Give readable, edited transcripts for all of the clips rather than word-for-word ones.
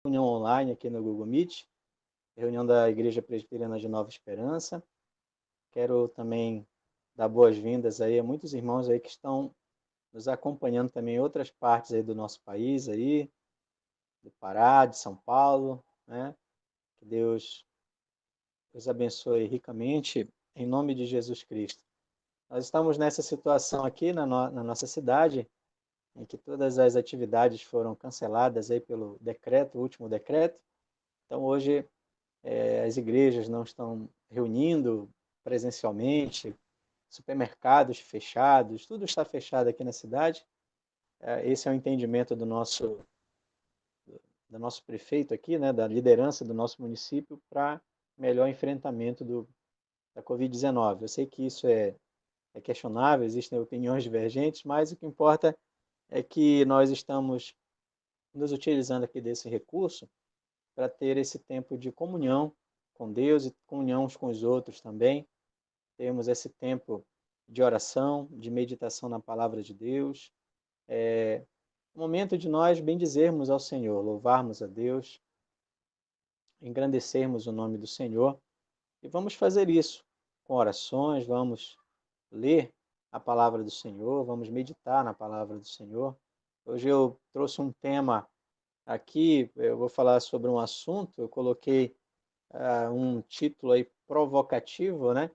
reunião online aqui no Google Meet, reunião da Igreja Presbiteriana de Nova Esperança. Quero também dar boas-vindas aí a muitos irmãos aí que estão nos acompanhando também em outras partes aí do nosso país aí, do Pará, de São Paulo, né? Que Deus os abençoe ricamente, em nome de Jesus Cristo. Nós estamos nessa situação aqui na nossa cidade, em que todas as atividades foram canceladas aí pelo decreto, o último decreto. Então, hoje, as igrejas não estão reunindo presencialmente, supermercados fechados, tudo está fechado aqui na cidade. Esse é o entendimento do nosso prefeito aqui, né, da liderança do nosso município, para melhor enfrentamento da Covid-19. Eu sei que isso é questionável, existem opiniões divergentes, mas o que importa é que nós estamos nos utilizando aqui desse recurso para ter esse tempo de comunhão com Deus e comunhão uns com os outros também. Temos esse tempo de oração, de meditação na palavra de Deus. Um momento de nós bendizermos ao Senhor, louvarmos a Deus, engrandecermos o nome do Senhor. E vamos fazer isso com orações, vamos ler a palavra do Senhor, vamos meditar na palavra do Senhor. Hoje eu trouxe um tema aqui, eu vou falar sobre um assunto, eu coloquei um título aí provocativo, né?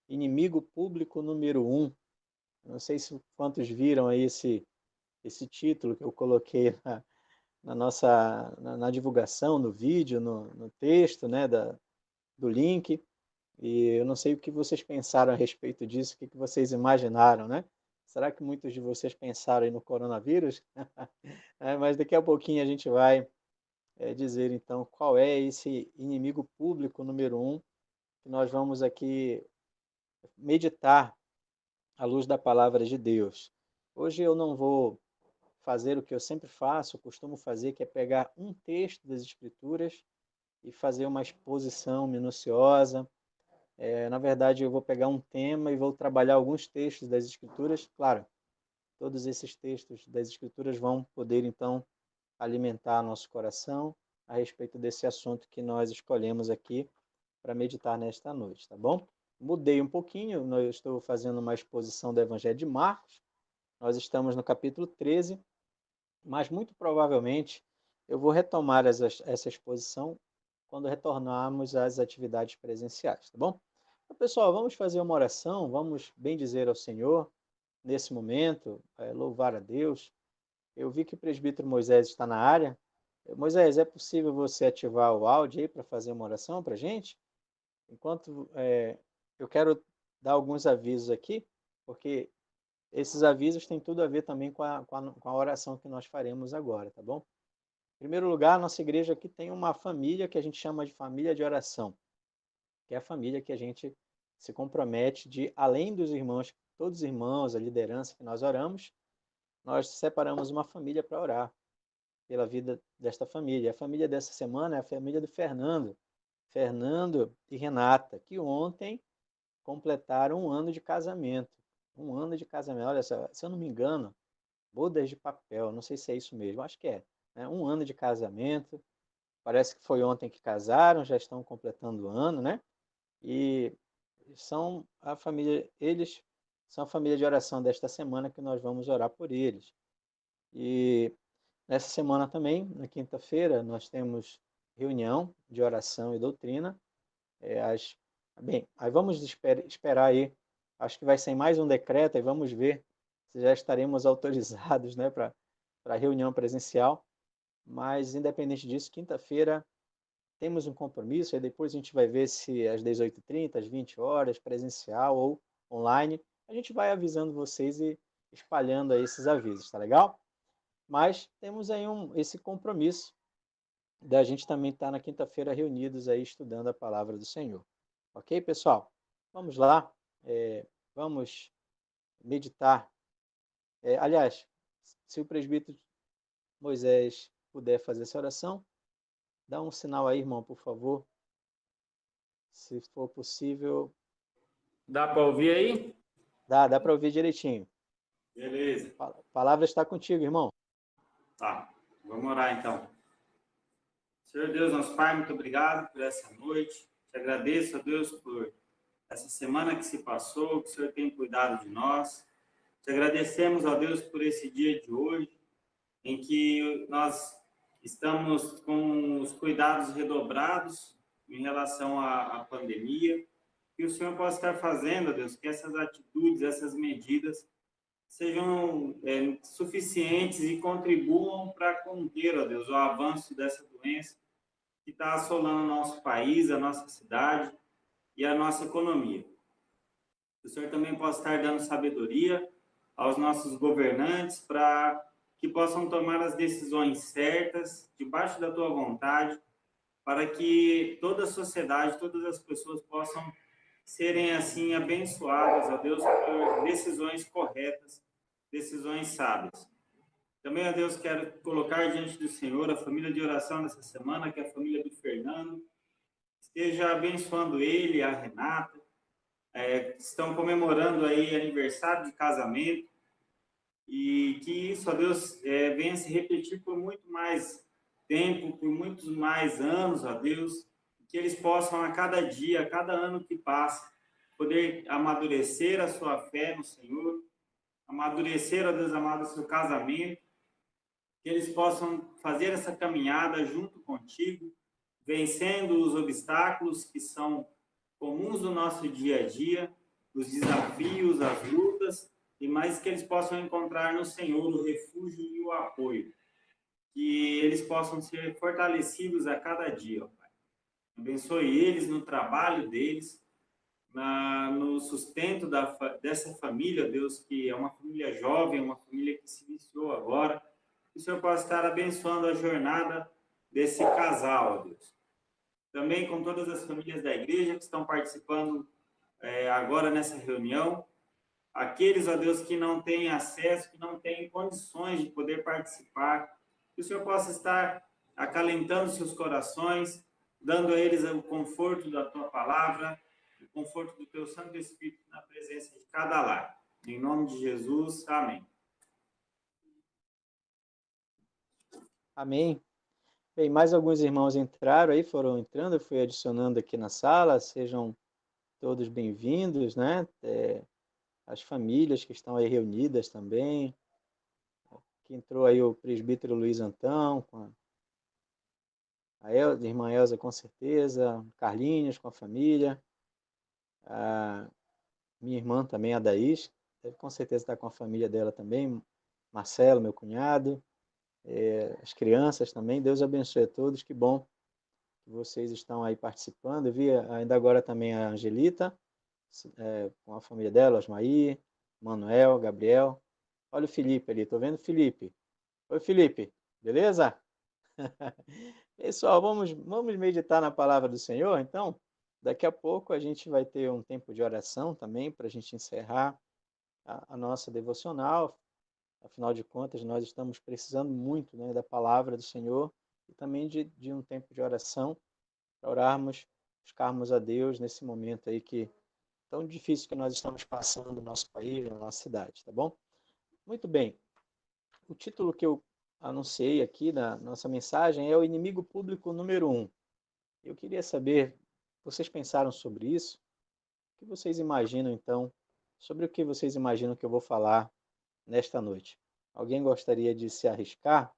Inimigo público número 1. Não sei se quantos viram aí esse título que eu coloquei na divulgação, no vídeo, no texto, né, do link. E eu não sei o que vocês pensaram a respeito disso, o que vocês imaginaram, né? Será que muitos de vocês pensaram aí no coronavírus? Mas daqui a pouquinho a gente vai dizer, então, qual é esse inimigo público número 1 que nós vamos aqui meditar à luz da palavra de Deus. Hoje eu não vou fazer o que eu sempre faço, eu costumo fazer, que é pegar um texto das Escrituras e fazer uma exposição minuciosa. Na verdade, eu vou pegar um tema e vou trabalhar alguns textos das Escrituras. Claro, todos esses textos das Escrituras vão poder, então, alimentar nosso coração a respeito desse assunto que nós escolhemos aqui para meditar nesta noite, tá bom? Mudei um pouquinho, eu estou fazendo uma exposição do Evangelho de Marcos. Nós estamos no capítulo 13, mas muito provavelmente eu vou retomar essa exposição quando retornarmos às atividades presenciais, tá bom? Então, pessoal, vamos fazer uma oração, vamos bendizer ao Senhor nesse momento, louvar a Deus. Eu vi que o presbítero Moisés está na área. Moisés, é possível você ativar o áudio aí para fazer uma oração para a gente? Enquanto eu quero dar alguns avisos aqui, porque esses avisos têm tudo a ver também com a oração que nós faremos agora, tá bom? Em primeiro lugar, nossa igreja aqui tem uma família que a gente chama de família de oração, que é a família que a gente se compromete de, além dos irmãos, todos os irmãos, a liderança que nós oramos, nós separamos uma família para orar pela vida desta família. A família dessa semana é a família do Fernando e Renata, que ontem completaram 1 ano de casamento. 1 ano de casamento. Olha só, se eu não me engano, bodas de papel, não sei se é isso mesmo, acho que é. Né? 1 ano de casamento, parece que foi ontem que casaram, já estão completando o ano, né? E são a família, eles são a família de oração desta semana que nós vamos orar por eles. E nessa semana também, na quinta-feira, nós temos reunião de oração e doutrina. Bem, aí vamos esperar aí, acho que vai ser mais um decreto, e vamos ver se já estaremos autorizados, né, para a reunião presencial. Mas, independente disso, quinta-feira temos um compromisso, e depois a gente vai ver se às 18h30, às 20 horas, presencial ou online, a gente vai avisando vocês e espalhando aí esses avisos, tá legal? Mas temos aí esse compromisso da gente também estar na quinta-feira reunidos aí estudando a palavra do Senhor. Ok, pessoal? Vamos lá, vamos meditar. Aliás, se o presbítero Moisés puder fazer essa oração, dá um sinal aí, irmão, por favor. Se for possível. Dá para ouvir aí? Dá para ouvir direitinho. Beleza. A palavra está contigo, irmão. Tá, vamos orar então. Senhor Deus, nosso Pai, muito obrigado por essa noite. Te agradeço, ó Deus, por essa semana que se passou, que o Senhor tem cuidado de nós. Te agradecemos, ó Deus, por esse dia de hoje, em que nós estamos com os cuidados redobrados em relação à pandemia, que o Senhor possa estar fazendo, ó Deus, que essas atitudes, essas medidas sejam suficientes e contribuam para conter, ó Deus, o avanço dessa doença que está assolando o nosso país, a nossa cidade e a nossa economia. Que o Senhor também possa estar dando sabedoria aos nossos governantes para que possam tomar as decisões certas, debaixo da tua vontade, para que toda a sociedade, todas as pessoas possam serem assim abençoadas, ó Deus, por decisões corretas, decisões sábias. Também, ó Deus, quero colocar diante do Senhor a família de oração nessa semana, que é a família do Fernando. Esteja abençoando ele, a Renata, estão comemorando aí aniversário de casamento, e que isso, ó Deus, venha se repetir por muito mais tempo, por muitos mais anos, ó Deus, que eles possam a cada dia, a cada ano que passa, poder amadurecer a sua fé no Senhor, amadurecer, ó Deus amado, o seu casamento, que eles possam fazer essa caminhada junto contigo, vencendo os obstáculos que são comuns do nosso dia a dia, os desafios, as lutas, e mais que eles possam encontrar no Senhor o refúgio e o apoio. Que eles possam ser fortalecidos a cada dia, ó Pai. Abençoe eles no trabalho deles, no sustento dessa família, Deus, que é uma família jovem, uma família que se iniciou agora. Que o Senhor possa estar abençoando a jornada desse casal, ó Deus. Também com todas as famílias da igreja que estão participando agora nessa reunião. Aqueles, ó Deus, que não têm acesso, que não têm condições de poder participar, que o Senhor possa estar acalentando seus corações, dando a eles o conforto da tua palavra, o conforto do teu Santo Espírito na presença de cada lar. Em nome de Jesus, amém. Amém. Bem, mais alguns irmãos entraram aí, foram entrando, eu fui adicionando aqui na sala, sejam todos bem-vindos, né? As famílias que estão aí reunidas também. Que entrou aí o presbítero Luiz Antão, com a irmã Elza com certeza, Carlinhos com a família, a minha irmã também, a Daís, deve com certeza estar com a família dela também, Marcelo, meu cunhado, as crianças também, Deus abençoe a todos, que bom que vocês estão aí participando. Eu vi ainda agora também a Angelita, com a família dela, Osmaí, Manuel, Gabriel. Olha o Felipe ali, tô vendo o Felipe. Oi, Felipe, beleza? Pessoal, vamos meditar na palavra do Senhor, então? Daqui a pouco a gente vai ter um tempo de oração também, para a gente encerrar a nossa devocional. Afinal de contas, nós estamos precisando muito, né, da palavra do Senhor e também de um tempo de oração, para orarmos, buscarmos a Deus nesse momento aí que tão difícil que nós estamos passando no nosso país, na nossa cidade, tá bom? Muito bem. O título que eu anunciei aqui na nossa mensagem é o inimigo público número 1. Eu queria saber, vocês pensaram sobre isso? O que vocês imaginam, então, sobre o que vocês imaginam que eu vou falar nesta noite? Alguém gostaria de se arriscar?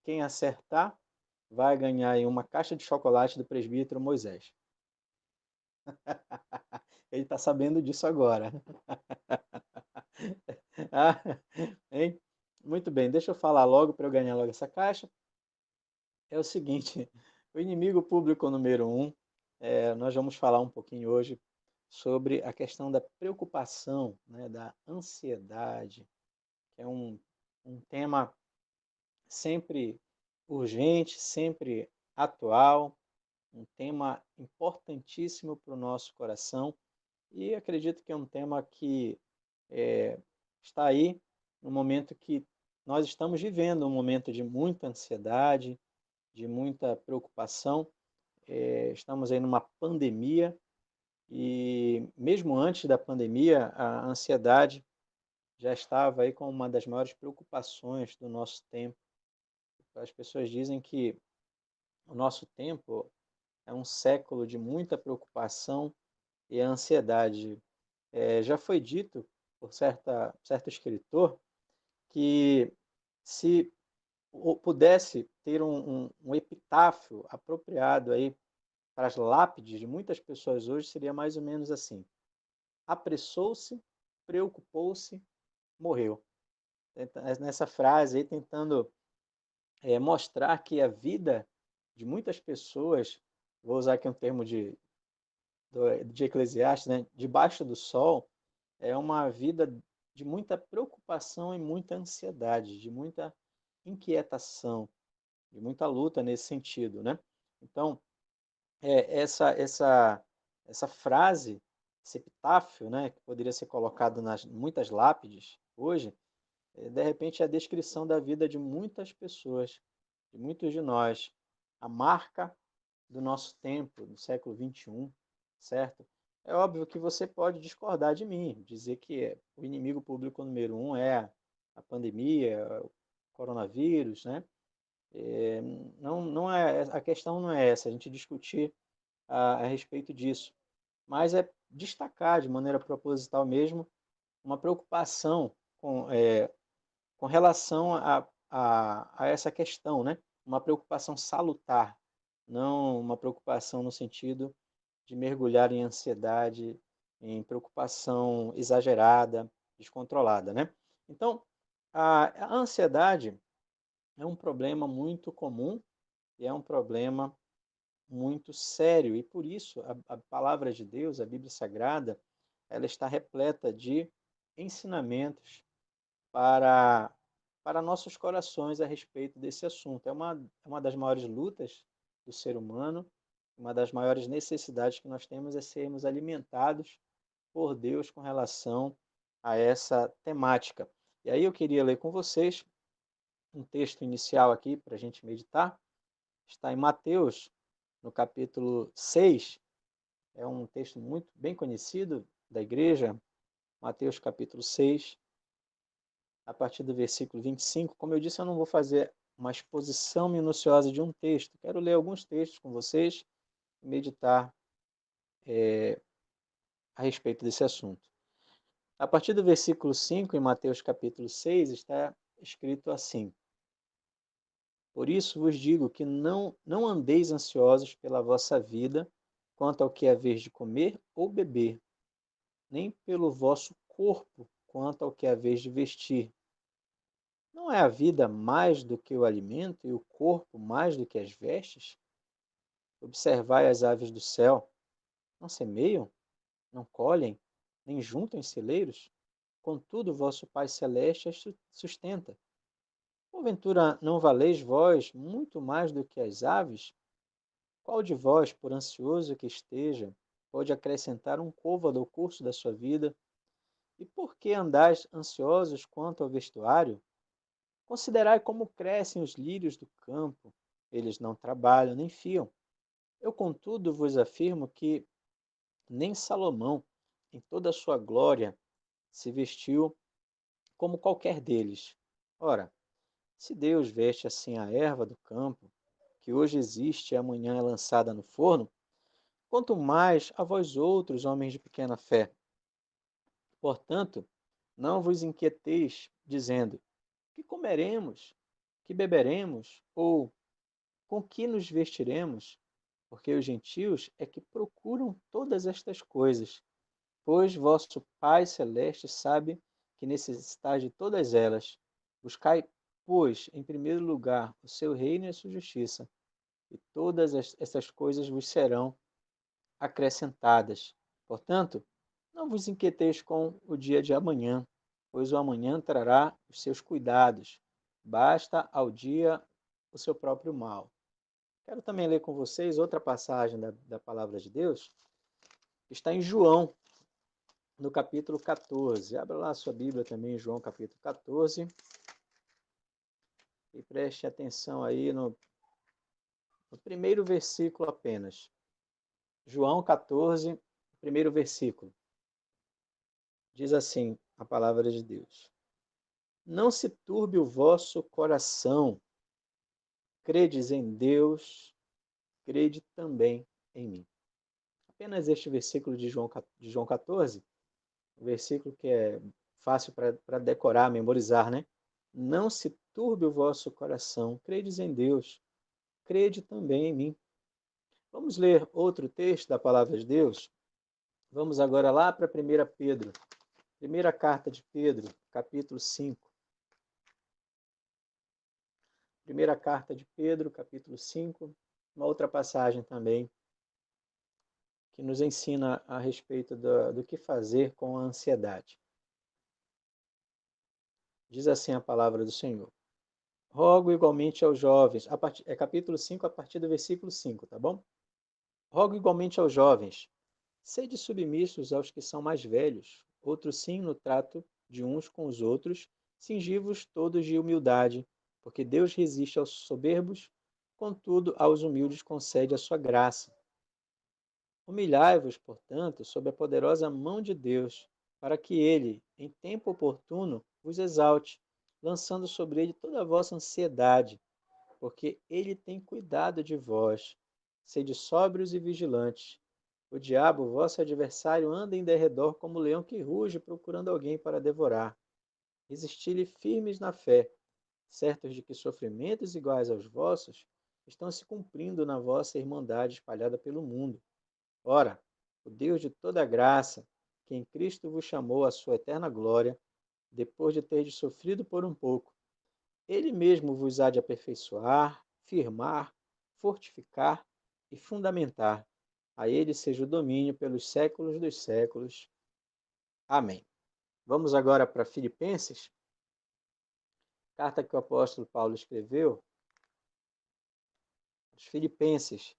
Quem acertar vai ganhar aí uma caixa de chocolate do presbítero Moisés. Ele está sabendo disso agora. Ah, hein? Muito bem, deixa eu falar logo para eu ganhar logo essa caixa. É o seguinte, o inimigo público número 1, nós vamos falar um pouquinho hoje sobre a questão da preocupação, né, da ansiedade, que é um tema sempre urgente, sempre atual, um tema importantíssimo para o nosso coração e acredito que é um tema que está aí no momento que nós estamos vivendo, um momento de muita ansiedade, de muita preocupação. Estamos aí numa pandemia e mesmo antes da pandemia, a ansiedade já estava aí como uma das maiores preocupações do nosso tempo. As pessoas dizem que o nosso tempo é um século de muita preocupação e ansiedade. Já foi dito por certo escritor que se pudesse ter um epitáfio apropriado aí para as lápides de muitas pessoas hoje, seria mais ou menos assim: apressou-se, preocupou-se, morreu. Nessa frase aí, tentando mostrar que a vida de muitas pessoas, vou usar aqui um termo de Eclesiastes, né? Debaixo do sol, é uma vida de muita preocupação e muita ansiedade, de muita inquietação, de muita luta nesse sentido, né? Então, essa frase, esse epitáfio, né, que poderia ser colocado nas muitas lápides hoje, de repente é a descrição da vida de muitas pessoas, de muitos de nós, a marca do nosso tempo, do século XXI, certo? É óbvio que você pode discordar de mim, dizer que o inimigo público número um é a pandemia, o coronavírus, né? É, não é, a questão não é essa, a gente discutir a respeito disso, mas é destacar de maneira proposital mesmo uma preocupação com relação a essa questão, né? Uma preocupação salutar, não uma preocupação no sentido de mergulhar em ansiedade, em preocupação exagerada, descontrolada, né? Então, a ansiedade é um problema muito comum e é um problema muito sério, e por isso a palavra de Deus, a Bíblia Sagrada, ela está repleta de ensinamentos para, para nossos corações a respeito desse assunto. É uma das maiores lutas do ser humano, uma das maiores necessidades que nós temos é sermos alimentados por Deus com relação a essa temática. E aí eu queria ler com vocês um texto inicial aqui para a gente meditar. Está em Mateus, no capítulo 6. É um texto muito bem conhecido da igreja, Mateus capítulo 6, a partir do versículo 25. Como eu disse, eu não vou fazer uma exposição minuciosa de um texto. Quero ler alguns textos com vocês e meditar a respeito desse assunto. A partir do versículo 5, em Mateus capítulo 6, está escrito assim: Por isso vos digo que não andeis ansiosos pela vossa vida, quanto ao que haveis de comer ou beber, nem pelo vosso corpo, quanto ao que haveis de vestir. Não é a vida mais do que o alimento e o corpo mais do que as vestes? Observai as aves do céu, não semeiam, não colhem, nem juntam em celeiros, contudo vosso Pai Celeste as sustenta. Porventura não valeis vós muito mais do que as aves? Qual de vós, por ansioso que esteja, pode acrescentar um côvado ao curso da sua vida? E por que andais ansiosos quanto ao vestuário? Considerai como crescem os lírios do campo. Eles não trabalham nem fiam. Eu, contudo, vos afirmo que nem Salomão, em toda a sua glória, se vestiu como qualquer deles. Ora, se Deus veste assim a erva do campo, que hoje existe e amanhã é lançada no forno, quanto mais a vós outros, homens de pequena fé. Portanto, não vos inquieteis, dizendo: que comeremos? Que beberemos? Ou com que nos vestiremos? Porque os gentios é que procuram todas estas coisas, pois vosso Pai Celeste sabe que necessitais de todas elas. Buscai, pois, em primeiro lugar o seu reino e a sua justiça, e todas essas coisas vos serão acrescentadas. Portanto, não vos inquieteis com o dia de amanhã, pois o amanhã trará os seus cuidados. Basta ao dia o seu próprio mal. Quero também ler com vocês outra passagem da palavra de Deus, que está em João, no capítulo 14. Abra lá a sua Bíblia também, João capítulo 14, e preste atenção aí no primeiro versículo apenas. João 14, primeiro versículo. Diz assim a palavra de Deus: Não se turbe o vosso coração, credes em Deus, crede também em mim. Apenas este versículo de João 14, um versículo que é fácil para decorar, memorizar, né? Não se turbe o vosso coração, credes em Deus, crede também em mim. Vamos ler outro texto da palavra de Deus? Vamos agora lá para 1 Pedro, primeira carta de Pedro, capítulo 5. Primeira carta de Pedro, capítulo 5, uma outra passagem também que nos ensina a respeito do que fazer com a ansiedade. Diz assim a palavra do Senhor. Rogo igualmente aos jovens, é capítulo 5, a partir do versículo 5, tá bom? Rogo igualmente aos jovens, sede submissos aos que são mais velhos, outros sim no trato de uns com os outros, cingivos todos de humildade, porque Deus resiste aos soberbos, contudo aos humildes concede a sua graça. Humilhai-vos, portanto, sob a poderosa mão de Deus, para que ele, em tempo oportuno, vos exalte, lançando sobre ele toda a vossa ansiedade, porque ele tem cuidado de vós. Sede sóbrios e vigilantes. O diabo, vosso adversário, anda em derredor como leão que ruge, procurando alguém para devorar. Resisti-lhe firmes na fé, certos de que sofrimentos iguais aos vossos estão se cumprindo na vossa irmandade espalhada pelo mundo. Ora, o Deus de toda graça, que em Cristo vos chamou à sua eterna glória, depois de terdes sofrido por um pouco, ele mesmo vos há de aperfeiçoar, firmar, fortificar e fundamentar. A ele seja o domínio pelos séculos dos séculos. Amém. Vamos agora para Filipenses, carta que o apóstolo Paulo escreveu aos Filipenses.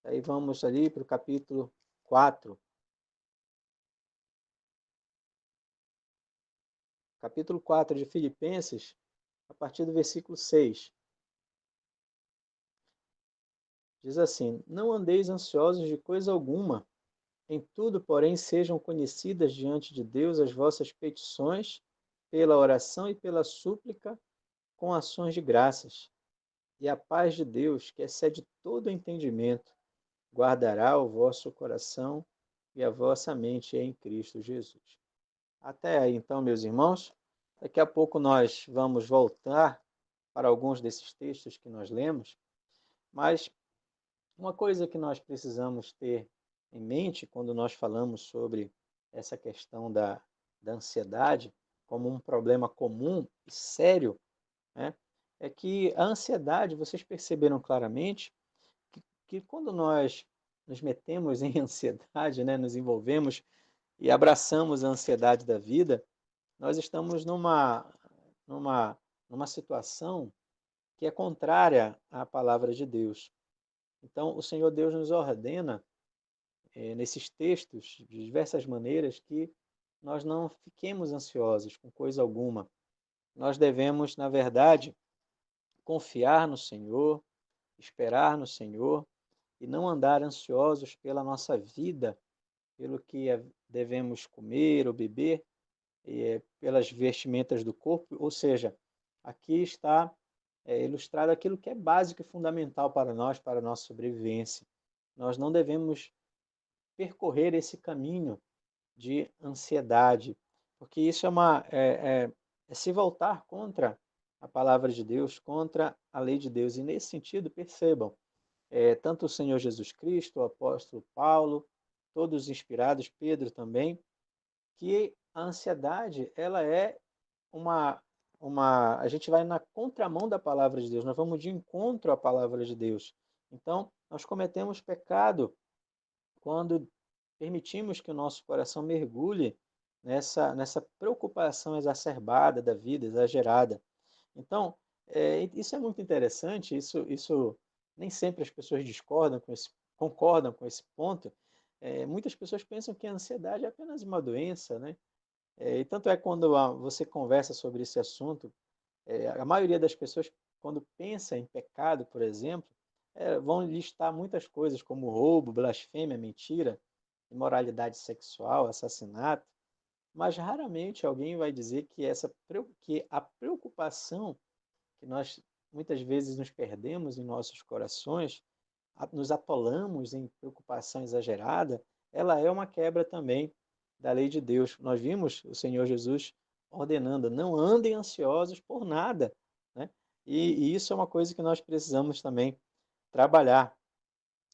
Aí vamos ali para o capítulo 4. Capítulo 4 de Filipenses, a partir do versículo 6. Diz assim: Não andeis ansiosos de coisa alguma, em tudo, porém, sejam conhecidas diante de Deus as vossas petições, pela oração e pela súplica, com ações de graças. E a paz de Deus, que excede todo entendimento, guardará o vosso coração e a vossa mente em Cristo Jesus. Até aí, então, meus irmãos, daqui a pouco nós vamos voltar para alguns desses textos que nós lemos, mas uma coisa que nós precisamos ter em mente quando nós falamos sobre essa questão da ansiedade como um problema comum e sério, né, é que a ansiedade, vocês perceberam claramente que quando nós nos metemos em ansiedade, né, nos envolvemos e abraçamos a ansiedade da vida, nós estamos numa, numa situação que é contrária à palavra de Deus. Então, o Senhor Deus nos ordena, nesses textos, de diversas maneiras, que nós não fiquemos ansiosos com coisa alguma. Nós devemos, na verdade, confiar no Senhor, esperar no Senhor e não andar ansiosos pela nossa vida, pelo que devemos comer ou beber, pelas vestimentas do corpo. Ou seja, aqui está ilustrado aquilo que é básico e fundamental para nós, para a nossa sobrevivência. Nós não devemos percorrer esse caminho de ansiedade, porque isso é se voltar contra a palavra de Deus, contra a lei de Deus. E nesse sentido, percebam, tanto o Senhor Jesus Cristo, o apóstolo Paulo, todos inspirados, Pedro também, que a ansiedade, ela é a gente vai na contramão da palavra de Deus, nós vamos de encontro à palavra de Deus. Então, nós cometemos pecado quando permitimos que o nosso coração mergulhe nessa preocupação exacerbada da vida, exagerada. Então, isso é muito interessante, isso nem sempre as pessoas concordam com esse ponto. Muitas pessoas pensam que a ansiedade é apenas uma doença, né? E tanto é quando você conversa sobre esse assunto, a maioria das pessoas, quando pensa em pecado, por exemplo, vão listar muitas coisas como roubo, blasfêmia, mentira, imoralidade sexual, assassinato, mas raramente alguém vai dizer que a preocupação que nós muitas vezes nos perdemos em nossos corações, nos atolamos em preocupação exagerada, ela é uma quebra também da lei de Deus. Nós vimos o Senhor Jesus ordenando, não andem ansiosos por nada, né? E isso é uma coisa que nós precisamos também trabalhar.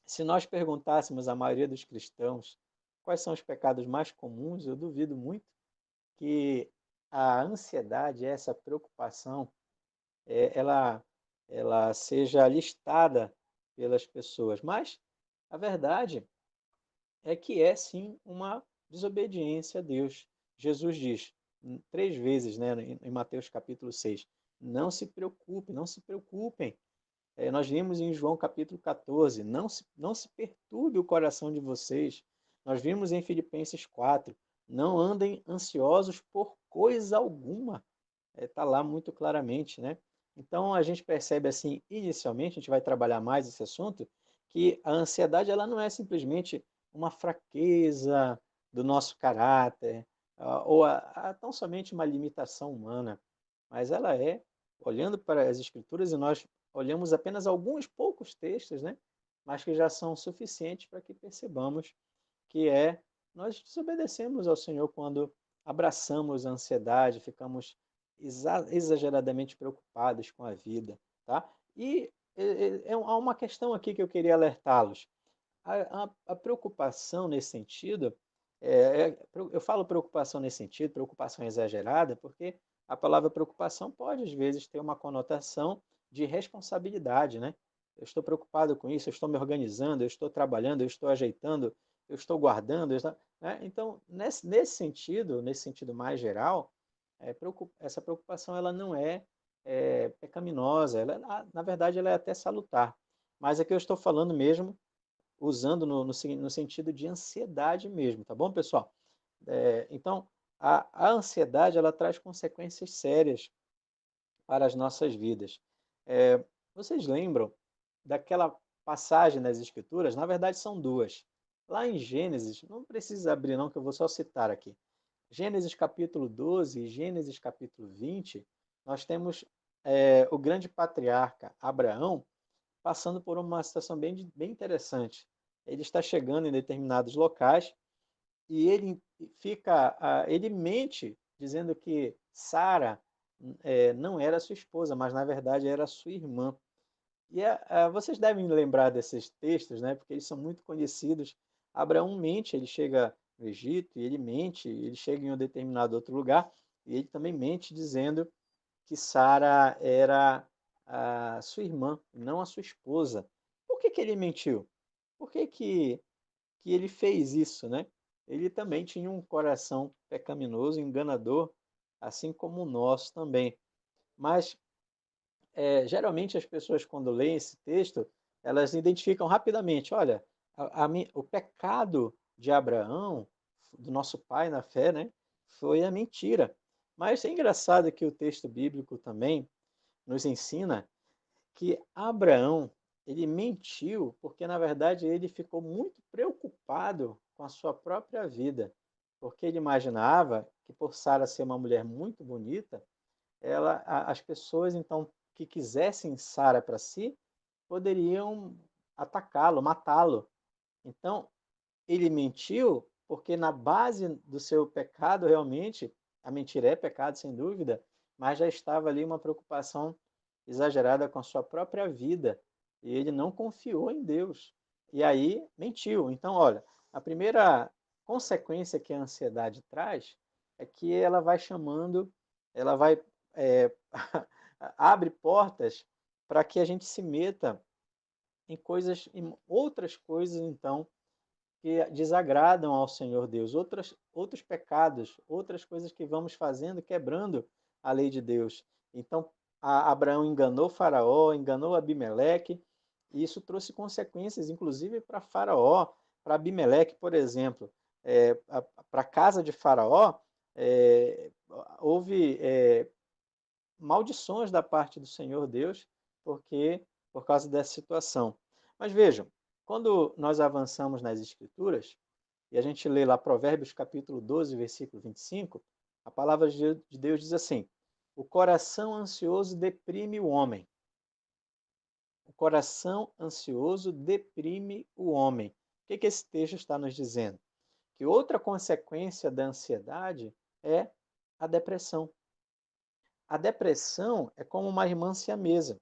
Se nós perguntássemos à maioria dos cristãos quais são os pecados mais comuns, eu duvido muito que a ansiedade, essa preocupação, ela, ela seja listada pelas pessoas. Mas a verdade é que é sim uma desobediência a Deus. Jesus diz 3 vezes, né, em Mateus capítulo 6, não se preocupem. Nós vimos em João capítulo 14, não se perturbe o coração de vocês. Nós vimos em Filipenses 4, não andem ansiosos por coisa alguma. Está lá muito claramente, né? Então a gente percebe assim, inicialmente, a gente vai trabalhar mais esse assunto, que a ansiedade ela não é simplesmente uma fraqueza do nosso caráter, ou tão somente uma limitação humana, mas ela é, olhando para as escrituras, e nós olhamos apenas alguns poucos textos, né? Mas que já são suficientes para que percebamos que nós desobedecemos ao Senhor quando abraçamos a ansiedade, ficamos exageradamente preocupados com a vida, tá? E há uma questão aqui que eu queria alertá-los. A preocupação nesse sentido, eu falo preocupação nesse sentido, preocupação exagerada, porque a palavra preocupação pode, às vezes, ter uma conotação de responsabilidade, né? Eu estou preocupado com isso, eu estou me organizando, eu estou trabalhando, eu estou ajeitando, eu estou guardando, né? Então, nesse sentido mais geral, essa preocupação ela não é pecaminosa, na verdade, ela é até salutar. Mas aqui eu estou falando mesmo usando no sentido de ansiedade mesmo, tá bom, pessoal? Então, a ansiedade ela traz consequências sérias para as nossas vidas. Vocês lembram daquela passagem nas Escrituras? Na verdade, são duas. Lá em Gênesis, não precisa abrir não, que eu vou só citar aqui. Gênesis capítulo 12 e Gênesis capítulo 20, nós temos o grande patriarca Abraão passando por uma situação bem interessante. Ele está chegando em determinados locais e ele mente dizendo que Sara não era sua esposa, mas na verdade era sua irmã. E vocês devem lembrar desses textos, né? Porque eles são muito conhecidos. Abraão mente, ele chega no Egito e ele mente, ele chega em um determinado outro lugar e ele também mente dizendo que Sara era a sua irmã, não a sua esposa. Por que ele mentiu? Por que ele fez isso, né? Ele também tinha um coração pecaminoso, enganador, assim como o nosso também. Mas, geralmente, as pessoas, quando leem esse texto, elas identificam rapidamente, olha, o pecado de Abraão, do nosso pai na fé, né, foi a mentira. Mas é engraçado que o texto bíblico também nos ensina que Abraão, ele mentiu porque, na verdade, ele ficou muito preocupado com a sua própria vida, porque ele imaginava que, por Sara ser uma mulher muito bonita, as pessoas, então, que quisessem Sara para si, poderiam atacá-lo, matá-lo. Então, ele mentiu porque, na base do seu pecado, realmente, a mentira é pecado, sem dúvida, mas já estava ali uma preocupação exagerada com a sua própria vida, e ele não confiou em Deus. E aí mentiu. Então, olha, a primeira consequência que a ansiedade traz é que ela vai chamando, ela vai é, abre portas para que a gente se meta em outras coisas, então, que desagradam ao Senhor Deus, outros pecados, outras coisas que vamos fazendo, quebrando a lei de Deus. Então, Abraão enganou Faraó, enganou Abimeleque, e isso trouxe consequências, inclusive para Faraó, para Abimeleque, por exemplo. Para a casa de Faraó, houve maldições da parte do Senhor Deus, por causa dessa situação. Mas vejam, quando nós avançamos nas Escrituras, e a gente lê lá Provérbios capítulo 12, versículo 25, a palavra de Deus diz assim: o coração ansioso deprime o homem. O coração ansioso deprime o homem. O que esse texto está nos dizendo? Que outra consequência da ansiedade é a depressão. A depressão é como uma irmã siamesa.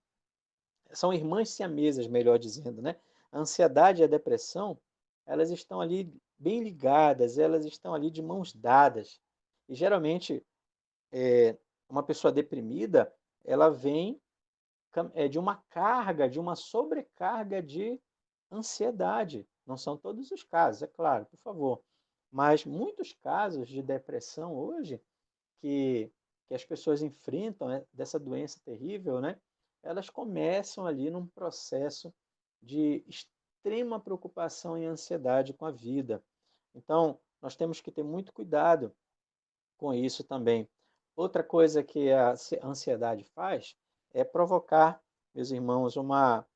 São irmãs siamesas, melhor dizendo, né? A ansiedade e a depressão, elas estão ali bem ligadas, elas estão ali de mãos dadas. E geralmente, uma pessoa deprimida, ela vem de uma carga, de uma sobrecarga de ansiedade. Não são todos os casos, é claro, por favor. Mas muitos casos de depressão hoje que as pessoas enfrentam, né, dessa doença terrível, né? Elas começam ali num processo de extrema preocupação e ansiedade com a vida. Então, nós temos que ter muito cuidado com isso também. Outra coisa que a ansiedade faz é provocar, meus irmãos, uma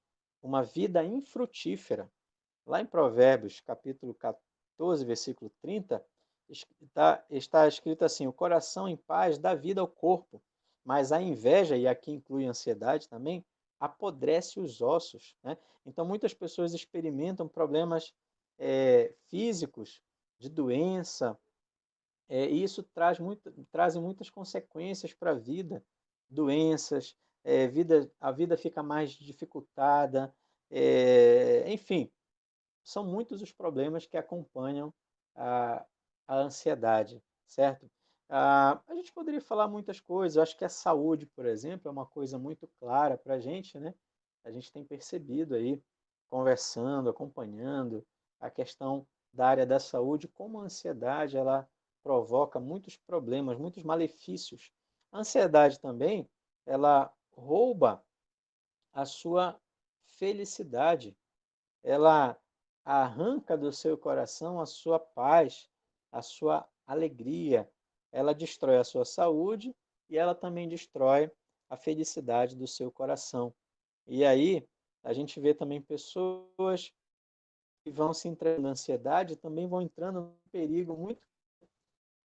vida infrutífera. Lá em Provérbios, capítulo 14, versículo 30, está escrito assim: o coração em paz dá vida ao corpo, mas a inveja, e aqui inclui a ansiedade também, apodrece os ossos, né? Então, muitas pessoas experimentam problemas físicos, de doença, e isso traz muitas consequências para a vida, doenças, a vida fica mais dificultada, enfim, são muitos os problemas que acompanham a, a ansiedade, certo? A gente poderia falar muitas coisas, eu acho que a saúde, por exemplo, é uma coisa muito clara para a gente, né? A gente tem percebido aí, conversando, acompanhando a questão da área da saúde, como a ansiedade ela provoca muitos problemas, muitos malefícios. A ansiedade também, ela rouba a sua felicidade, ela arranca do seu coração a sua paz, a sua alegria. Ela destrói a sua saúde e ela também destrói a felicidade do seu coração. E aí a gente vê também pessoas que vão se entrando na ansiedade, também vão entrando no perigo, muito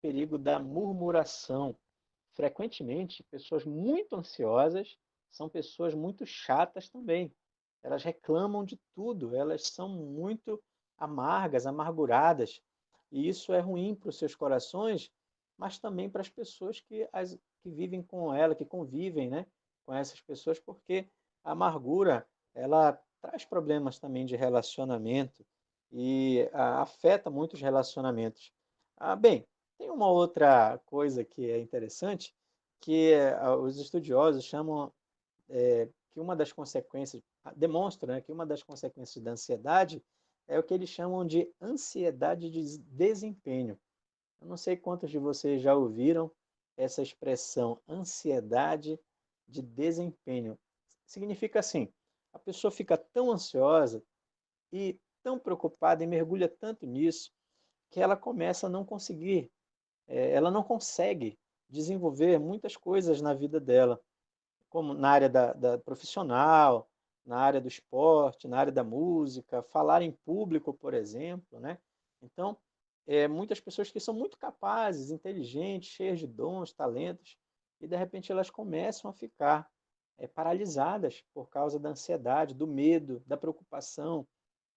perigo da murmuração. Frequentemente, pessoas muito ansiosas são pessoas muito chatas também. Elas reclamam de tudo, elas são muito amargas, amarguradas. E isso é ruim para os seus corações, mas também para as pessoas que vivem com ela, que convivem, né, com essas pessoas, porque a amargura, ela traz problemas também de relacionamento e afeta muitos relacionamentos. Bem, tem uma outra coisa que é interessante, que os estudiosos chamam que uma das consequências, demonstra, né, que uma das consequências da ansiedade é o que eles chamam de ansiedade de desempenho. Eu não sei quantos de vocês já ouviram essa expressão, ansiedade de desempenho. Significa assim, a pessoa fica tão ansiosa e tão preocupada e mergulha tanto nisso que ela começa a não conseguir, ela não consegue desenvolver muitas coisas na vida dela, como na área da profissional, na área do esporte, na área da música, falar em público, por exemplo, né? Então, muitas pessoas que são muito capazes, inteligentes, cheias de dons, talentos, e de repente elas começam a ficar paralisadas por causa da ansiedade, do medo, da preocupação,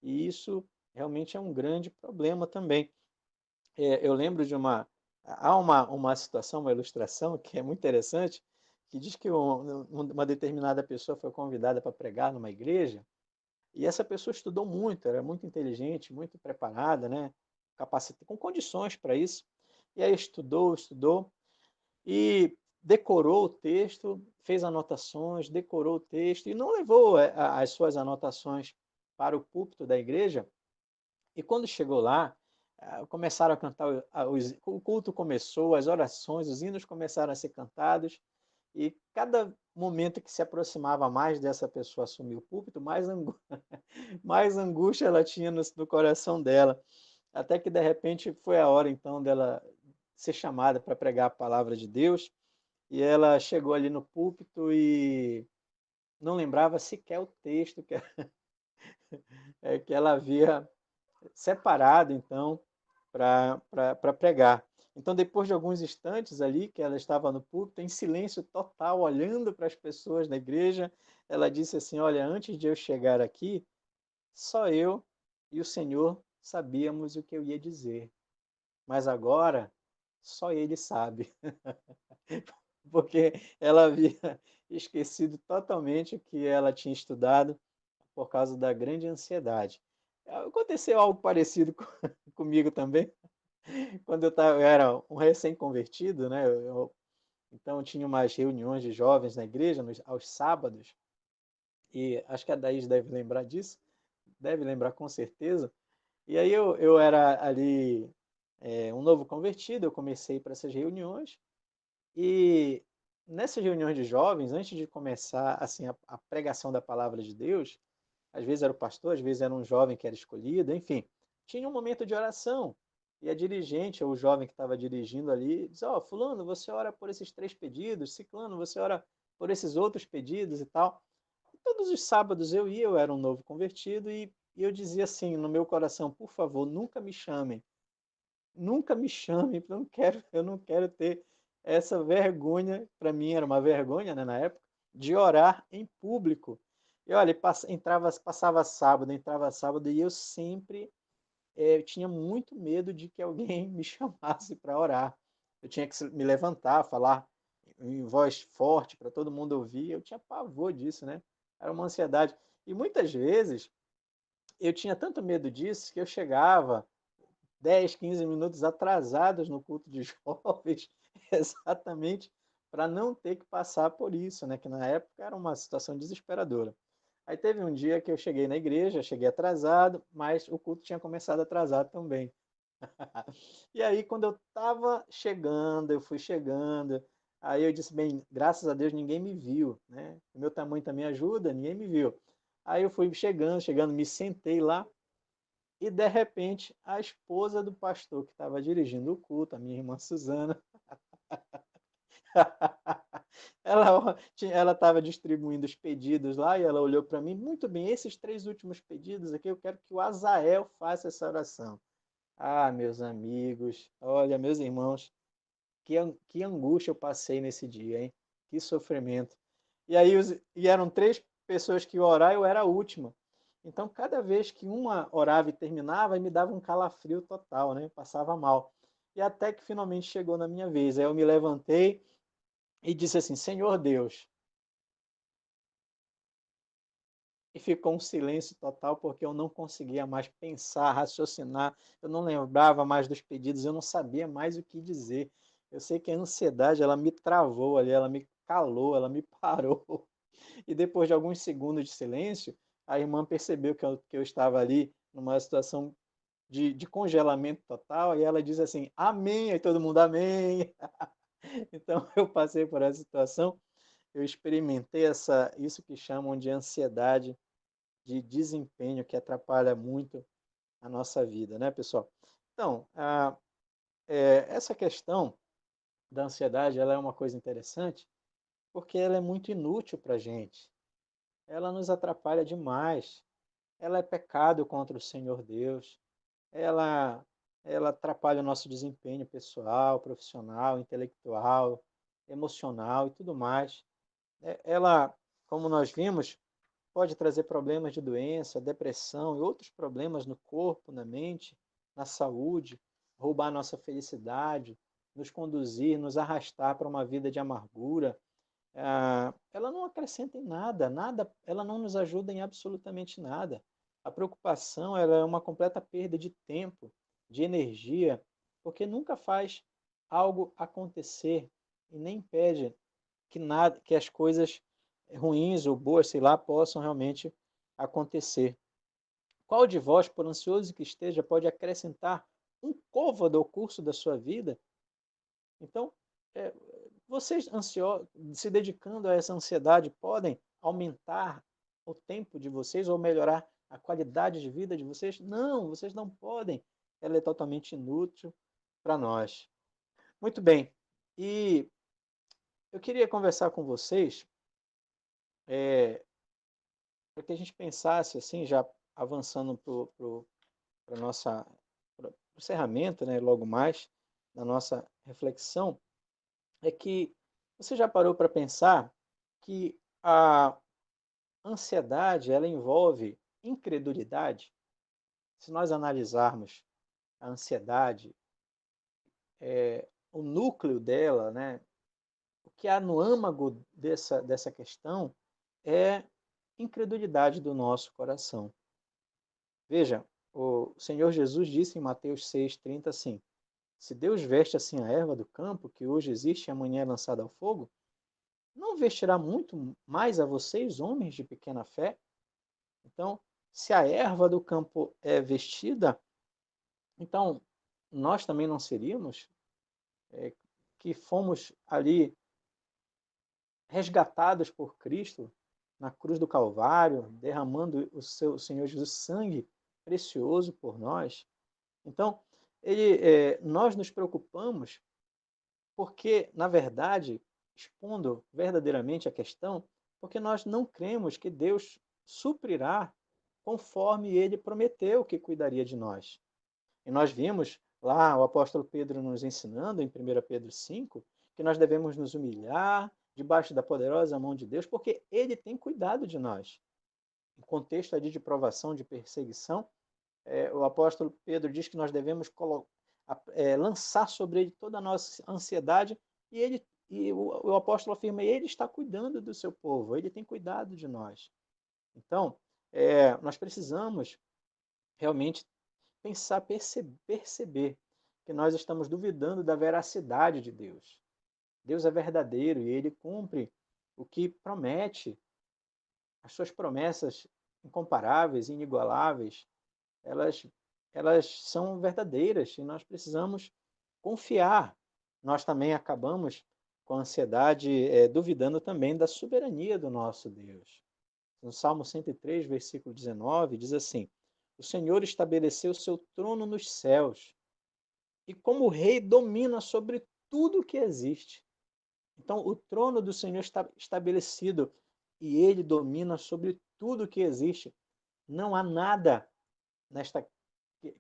e isso realmente é um grande problema também. Eu lembro de uma situação, uma ilustração que é muito interessante, que diz que uma determinada pessoa foi convidada para pregar numa igreja, e essa pessoa estudou muito, era muito inteligente, muito preparada, né? Capacitada, com condições para isso. E aí estudou, e decorou o texto, fez anotações, decorou o texto, e não levou as suas anotações para o púlpito da igreja. E quando chegou lá, começaram a cantar, o culto começou, as orações, os hinos começaram a ser cantados, e cada momento que se aproximava mais dessa pessoa assumir o púlpito, mais angústia ela tinha no coração dela. Até que, de repente, foi a hora, então, dela ser chamada para pregar a palavra de Deus, e ela chegou ali no púlpito e não lembrava sequer o texto que ela havia separado, então, para pregar. Então, depois de alguns instantes ali, que ela estava no púlpito, em silêncio total, olhando para as pessoas da igreja, ela disse assim: Olha, antes de eu chegar aqui, só eu e o Senhor sabíamos o que eu ia dizer, mas agora só Ele sabe, porque ela havia esquecido totalmente o que ela tinha estudado por causa da grande ansiedade. Aconteceu algo parecido comigo também, quando eu era um recém-convertido, né? Então tinha umas reuniões de jovens na igreja aos sábados, e acho que a Daís deve lembrar disso, deve lembrar com certeza. E aí eu era ali um novo convertido, eu comecei para essas reuniões, e nessas reuniões de jovens, antes de começar assim a pregação da palavra de Deus, às vezes era o pastor, às vezes era um jovem que era escolhido, enfim, tinha um momento de oração. E a dirigente, ou o jovem que estava dirigindo ali, diz: Ó, fulano, você ora por esses 3 pedidos, ciclano, você ora por esses outros pedidos e tal. E todos os sábados eu era um novo convertido, e eu dizia assim no meu coração: por favor, nunca me chamem, porque eu não quero ter essa vergonha, para mim era uma vergonha, né, na época, de orar em público. E olha, entrava sábado, e eu sempre tinha muito medo de que alguém me chamasse para orar. Eu tinha que me levantar, falar em voz forte para todo mundo ouvir. Eu tinha pavor disso, né? Era uma ansiedade. E muitas vezes eu tinha tanto medo disso que eu chegava 10, 15 minutos atrasados no culto de jovens, exatamente para não ter que passar por isso, né? Que na época era uma situação desesperadora. Aí teve um dia que eu cheguei na igreja, cheguei atrasado, mas o culto tinha começado atrasado também. E aí, quando eu estava chegando, eu fui chegando, aí eu disse, bem, graças a Deus ninguém me viu, né? O meu tamanho também ajuda, ninguém me viu. Aí eu fui chegando, me sentei lá, e de repente a esposa do pastor que estava dirigindo o culto, a minha irmã Suzana, ela estava distribuindo os pedidos lá e ela olhou para mim, muito bem, esses 3 últimos pedidos aqui, eu quero que o Azael faça essa oração. Ah, meus amigos, olha, meus irmãos, que angústia eu passei nesse dia, hein? Que sofrimento. E aí eram 3 pessoas que iam orar, eu era a última. Então, cada vez que uma orava e terminava, me dava um calafrio total, né? Eu passava mal. E até que finalmente chegou na minha vez. Aí eu me levantei e disse assim: Senhor Deus. E ficou um silêncio total, porque eu não conseguia mais pensar, raciocinar, eu não lembrava mais dos pedidos, eu não sabia mais o que dizer. Eu sei que a ansiedade, ela me travou ali, ela me calou, ela me parou. E depois de alguns segundos de silêncio, a irmã percebeu que eu estava ali numa situação de congelamento total, e ela diz assim, amém, aí todo mundo, amém. Então eu passei por essa situação, eu experimentei isso que chamam de ansiedade de desempenho, que atrapalha muito a nossa vida, né, pessoal? Então, essa questão da ansiedade, ela é uma coisa interessante, porque ela é muito inútil para a gente. Ela nos atrapalha demais. Ela é pecado contra o Senhor Deus. Ela, ela atrapalha o nosso desempenho pessoal, profissional, intelectual, emocional e tudo mais. Ela, como nós vimos, pode trazer problemas de doença, depressão e outros problemas no corpo, na mente, na saúde, roubar nossa felicidade, nos conduzir, nos arrastar para uma vida de amargura. Ela não acrescenta em nada, ela não nos ajuda em absolutamente nada. A preocupação, ela é uma completa perda de tempo, de energia, porque nunca faz algo acontecer e nem impede que as coisas ruins ou boas, sei lá, possam realmente acontecer. Qual de vós, por ansioso que esteja, pode acrescentar um côvado ao curso da sua vida? Então, é, vocês se dedicando a essa ansiedade, podem aumentar o tempo de vocês ou melhorar a qualidade de vida de vocês? Não, vocês não podem. Ela é totalmente inútil para nós. Muito bem. E eu queria conversar com vocês para que a gente pensasse assim, já avançando para o encerramento, né, logo mais, na nossa reflexão é que você já parou para pensar que a ansiedade, ela envolve incredulidade? Se nós analisarmos a ansiedade, o núcleo dela, né, o que há no âmago dessa questão é incredulidade do nosso coração. Veja, o Senhor Jesus disse em Mateus 6,30 assim: se Deus veste assim a erva do campo, que hoje existe e amanhã é lançada ao fogo, não vestirá muito mais a vocês, homens de pequena fé? Então, se a erva do campo é vestida, então nós também não seríamos, que fomos ali resgatados por Cristo na cruz do Calvário, derramando o Senhor Jesus sangue precioso por nós. Então, nós nos preocupamos porque, na verdade, expondo verdadeiramente a questão, porque nós não cremos que Deus suprirá conforme ele prometeu que cuidaria de nós. E nós vimos lá o apóstolo Pedro nos ensinando, em 1 Pedro 5, que nós devemos nos humilhar debaixo da poderosa mão de Deus, porque ele tem cuidado de nós. Em contexto ali de provação, de perseguição, o apóstolo Pedro diz que nós devemos lançar sobre ele toda a nossa ansiedade, e o apóstolo afirma, ele está cuidando do seu povo, ele tem cuidado de nós. Então, nós precisamos realmente pensar, perceber que nós estamos duvidando da veracidade de Deus. Deus é verdadeiro e ele cumpre o que promete. As suas promessas incomparáveis, inigualáveis, elas, elas são verdadeiras e nós precisamos confiar. Nós também acabamos com a ansiedade, duvidando também da soberania do nosso Deus. No Salmo 103, versículo 19, diz assim: o Senhor estabeleceu seu trono nos céus e, como rei, domina sobre tudo que existe. Então, o trono do Senhor está estabelecido e ele domina sobre tudo que existe. Não há nada nesta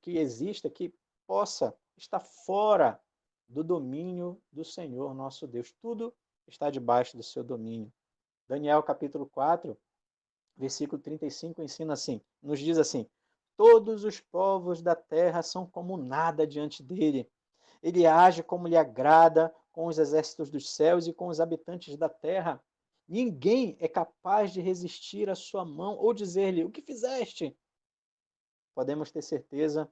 que exista que possa estar fora do domínio do Senhor nosso Deus. Tudo está debaixo do seu domínio. Daniel capítulo 4, versículo 35 ensina assim, nos diz assim: todos os povos da terra são como nada diante dele. Ele age como lhe agrada com os exércitos dos céus e com os habitantes da terra. Ninguém é capaz de resistir à sua mão ou dizer-lhe: o que fizeste? Podemos ter certeza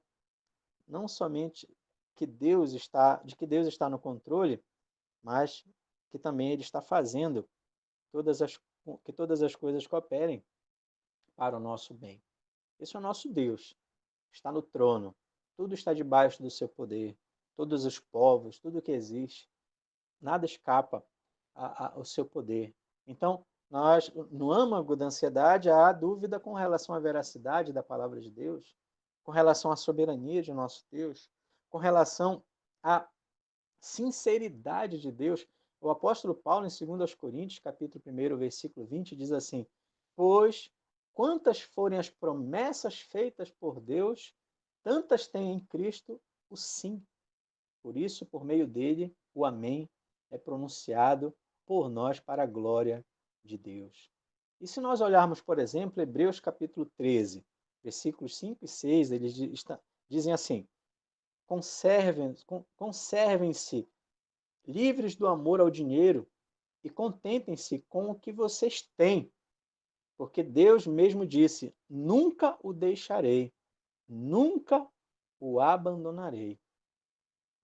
não somente de que Deus está no controle, mas que também ele está fazendo todas as, que todas as coisas cooperem para o nosso bem. Esse é o nosso Deus, está no trono, tudo está debaixo do seu poder, todos os povos, tudo que existe, nada escapa ao seu poder. Então, nós, no âmago da ansiedade, há dúvida com relação à veracidade da palavra de Deus, com relação à soberania de nosso Deus, com relação à sinceridade de Deus. O apóstolo Paulo, em 2 Coríntios, capítulo 1, versículo 20, diz assim: pois quantas forem as promessas feitas por Deus, tantas tem em Cristo o sim. Por isso, por meio dele, o amém é pronunciado por nós para a glória de Deus. E se nós olharmos, por exemplo, Hebreus capítulo 13, versículos 5 e 6, eles dizem assim: conservem-se livres do amor ao dinheiro e contentem-se com o que vocês têm, porque Deus mesmo disse: nunca o deixarei, nunca o abandonarei.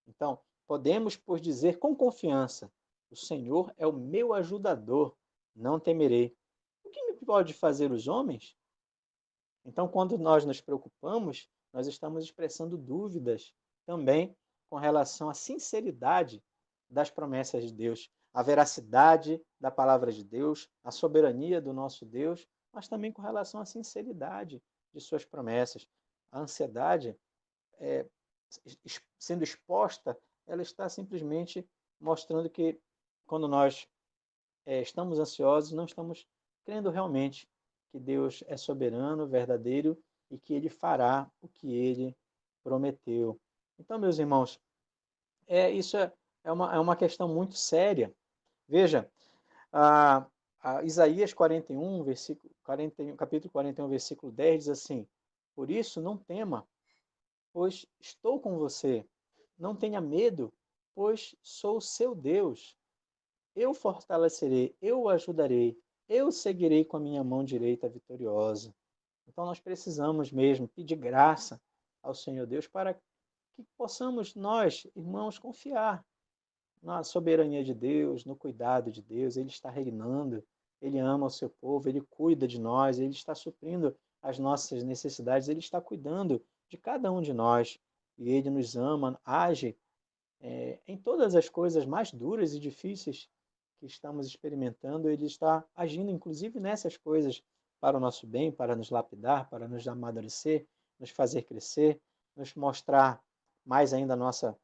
Então, podemos, pois, dizer com confiança: o Senhor é o meu ajudador, não temerei. O que me pode fazer os homens? Então, quando nós nos preocupamos, nós estamos expressando dúvidas também com relação à sinceridade das promessas de Deus, a veracidade da palavra de Deus, a soberania do nosso Deus, mas também com relação à sinceridade de suas promessas. A ansiedade, é, sendo exposta, ela está simplesmente mostrando que quando nós estamos ansiosos, não estamos crendo realmente que Deus é soberano, verdadeiro e que ele fará o que ele prometeu. Então, meus irmãos, Isso é uma questão muito séria. Veja, a, Isaías 41, capítulo 41, versículo 10 diz assim: Por isso não tema, pois estou com você. Não tenha medo, pois sou seu Deus. Eu fortalecerei, eu o ajudarei, eu seguirei com a minha mão direita vitoriosa. Então nós precisamos mesmo pedir graça ao Senhor Deus para que possamos nós, irmãos, confiar na soberania de Deus, no cuidado de Deus. Ele está reinando, ele ama o seu povo, ele cuida de nós, ele está suprindo as nossas necessidades, ele está cuidando de cada um de nós. E ele nos ama, age em todas as coisas mais duras e difíceis que estamos experimentando, ele está agindo inclusive nessas coisas para o nosso bem, para nos lapidar, para nos amadurecer, nos fazer crescer, nos mostrar mais ainda a nossa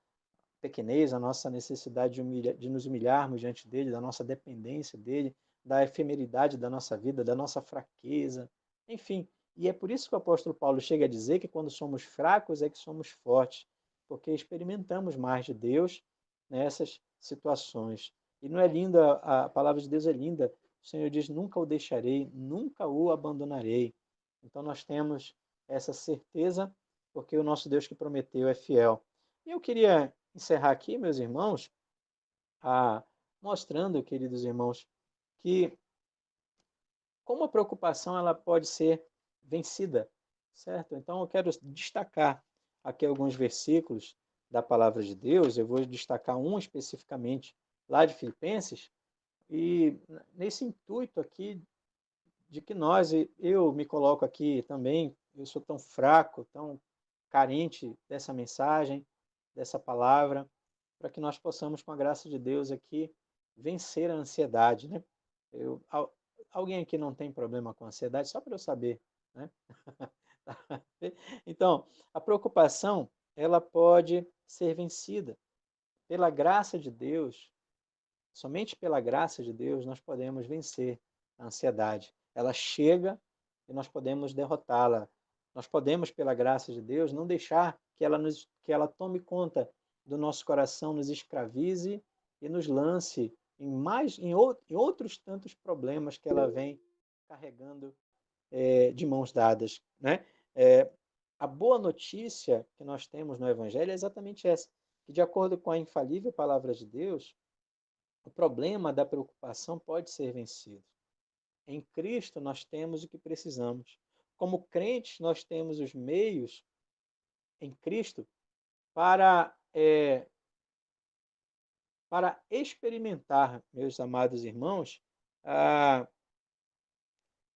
pequenez, a nossa necessidade de nos humilharmos diante dele, da nossa dependência dele, da efemeridade da nossa vida, da nossa fraqueza, enfim. E é por isso que o apóstolo Paulo chega a dizer que quando somos fracos é que somos fortes, porque experimentamos mais de Deus nessas situações. E não é linda, a palavra de Deus é linda. O Senhor diz: nunca o deixarei, nunca o abandonarei. Então nós temos essa certeza, porque o nosso Deus que prometeu é fiel. E eu queria encerrar aqui, meus irmãos, mostrando, queridos irmãos, que como a preocupação ela pode ser vencida, certo? Então eu quero destacar aqui alguns versículos da palavra de Deus. Eu vou destacar um especificamente lá de Filipenses, e nesse intuito aqui de que eu me coloco aqui também, eu sou tão fraco, tão carente dessa mensagem, dessa palavra, para que nós possamos, com a graça de Deus aqui, vencer a ansiedade, né? Alguém aqui não tem problema com ansiedade? Só para eu saber, né? Então, a preocupação, ela pode ser vencida. Pela graça de Deus, somente pela graça de Deus, nós podemos vencer a ansiedade. Ela chega e nós podemos derrotá-la. Nós podemos, pela graça de Deus, não deixar que ela tome conta do nosso coração, nos escravize e nos lance em outros tantos problemas que ela vem carregando de mãos dadas, né? A boa notícia que nós temos no Evangelho é exatamente essa, que de acordo com a infalível palavra de Deus, o problema da preocupação pode ser vencido. Em Cristo nós temos o que precisamos. Como crentes, nós temos os meios em Cristo para, para experimentar, meus amados irmãos, a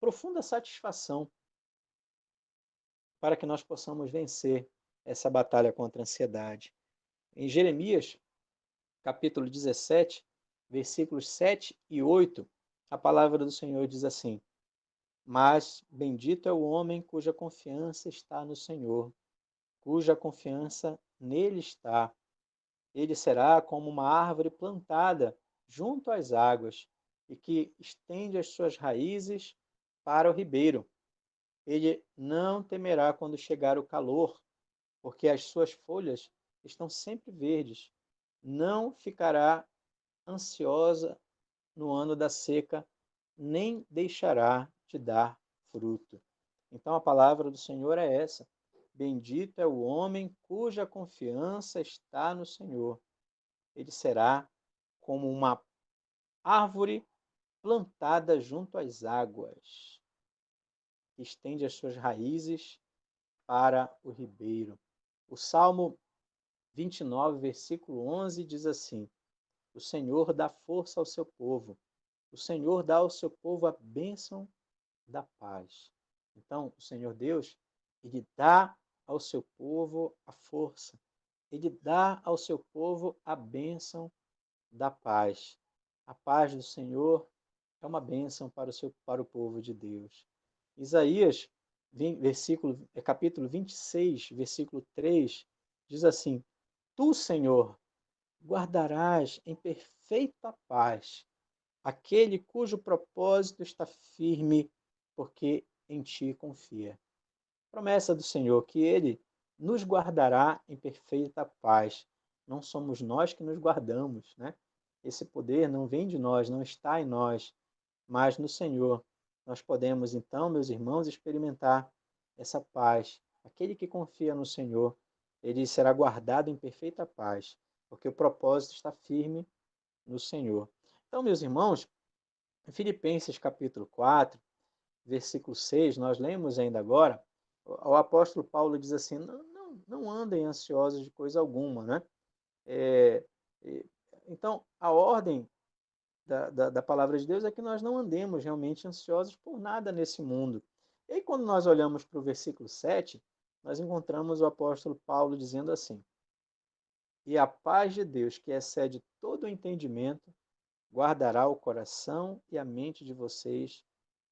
profunda satisfação para que nós possamos vencer essa batalha contra a ansiedade. Em Jeremias, capítulo 17, versículos 7 e 8, a palavra do Senhor diz assim: Mas bendito é o homem cuja confiança está no Senhor, cuja confiança nele está. Ele será como uma árvore plantada junto às águas e que estende as suas raízes para o ribeiro. Ele não temerá quando chegar o calor, porque as suas folhas estão sempre verdes. Não ficará ansiosa no ano da seca, nem deixará de dar fruto. Então a palavra do Senhor é essa: Bendito é o homem cuja confiança está no Senhor. Ele será como uma árvore plantada junto às águas, que estende as suas raízes para o ribeiro. O Salmo 29, versículo 11 diz assim: O Senhor dá força ao seu povo. O Senhor dá ao seu povo a bênção da paz. Então, o Senhor Deus, ele dá ao seu povo a força. Ele dá ao seu povo a bênção da paz. A paz do Senhor é uma bênção para o povo de Deus. Isaías, capítulo 26, versículo 3, diz assim: Tu, Senhor, guardarás em perfeita paz aquele cujo propósito está firme, porque em ti confia. Promessa do Senhor que ele nos guardará em perfeita paz. não somos nós que nos guardamos, né? Esse poder não vem de nós, não está em nós, mas no Senhor. Nós podemos, então, meus irmãos, experimentar essa paz. Aquele que confia no Senhor, ele será guardado em perfeita paz, porque o propósito está firme no Senhor. Então, meus irmãos, em Filipenses capítulo 4, versículo 6, nós lemos ainda agora, o apóstolo Paulo diz assim, não andem ansiosos de coisa alguma, né? É, então, a ordem da palavra de Deus é que nós não andemos realmente ansiosos por nada nesse mundo. E aí, quando nós olhamos para o versículo 7, nós encontramos o apóstolo Paulo dizendo assim, e a paz de Deus, que excede todo o entendimento, guardará o coração e a mente de vocês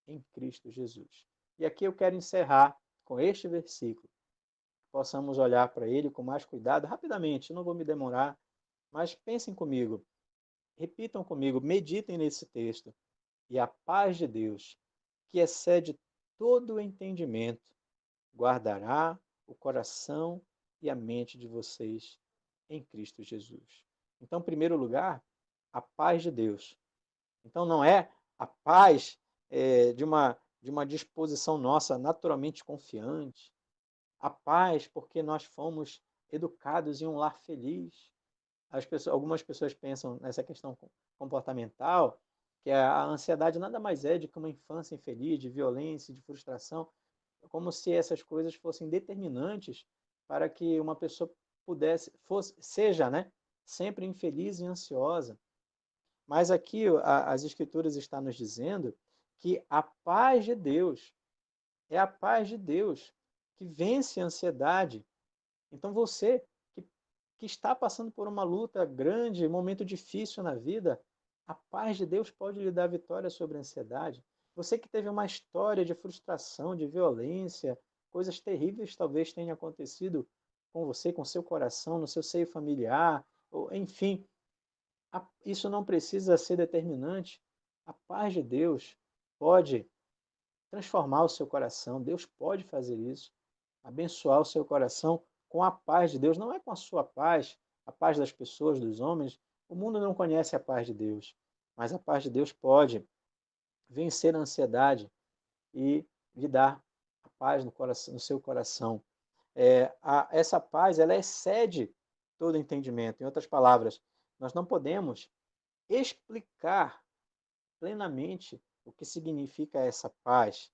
em Cristo Jesus. E aqui eu quero encerrar com este versículo. Possamos olhar para ele com mais cuidado, rapidamente, não vou me demorar, mas pensem comigo, repitam comigo, meditem nesse texto. E a paz de Deus, que excede todo o entendimento, guardará o coração e a mente de vocês em Cristo Jesus. Então, em primeiro lugar, a paz de Deus. Então, não é a paz de uma disposição nossa naturalmente confiante, a paz porque nós fomos educados em um lar feliz. Algumas pessoas pensam nessa questão comportamental, que a ansiedade nada mais é do que uma infância infeliz, de violência, de frustração, como se essas coisas fossem determinantes para que uma pessoa seja, né, sempre infeliz e ansiosa. Mas aqui as Escrituras estão nos dizendo que a paz de Deus é a paz de Deus que vence a ansiedade. Então você que está passando por uma luta grande, um momento difícil na vida, a paz de Deus pode lhe dar vitória sobre a ansiedade. Você que teve uma história de frustração, de violência, coisas terríveis talvez tenham acontecido com você, com seu coração, no seu seio familiar, ou, enfim, isso não precisa ser determinante. A paz de Deus pode transformar o seu coração. Deus pode fazer isso, abençoar o seu coração com a paz de Deus. Não é com a sua paz, a paz das pessoas, dos homens. O mundo não conhece a paz de Deus, mas a paz de Deus pode vencer a ansiedade e lhe dar a paz no coração, no seu coração. Essa paz, ela excede todo entendimento. Em outras palavras, nós não podemos explicar plenamente o que significa essa paz,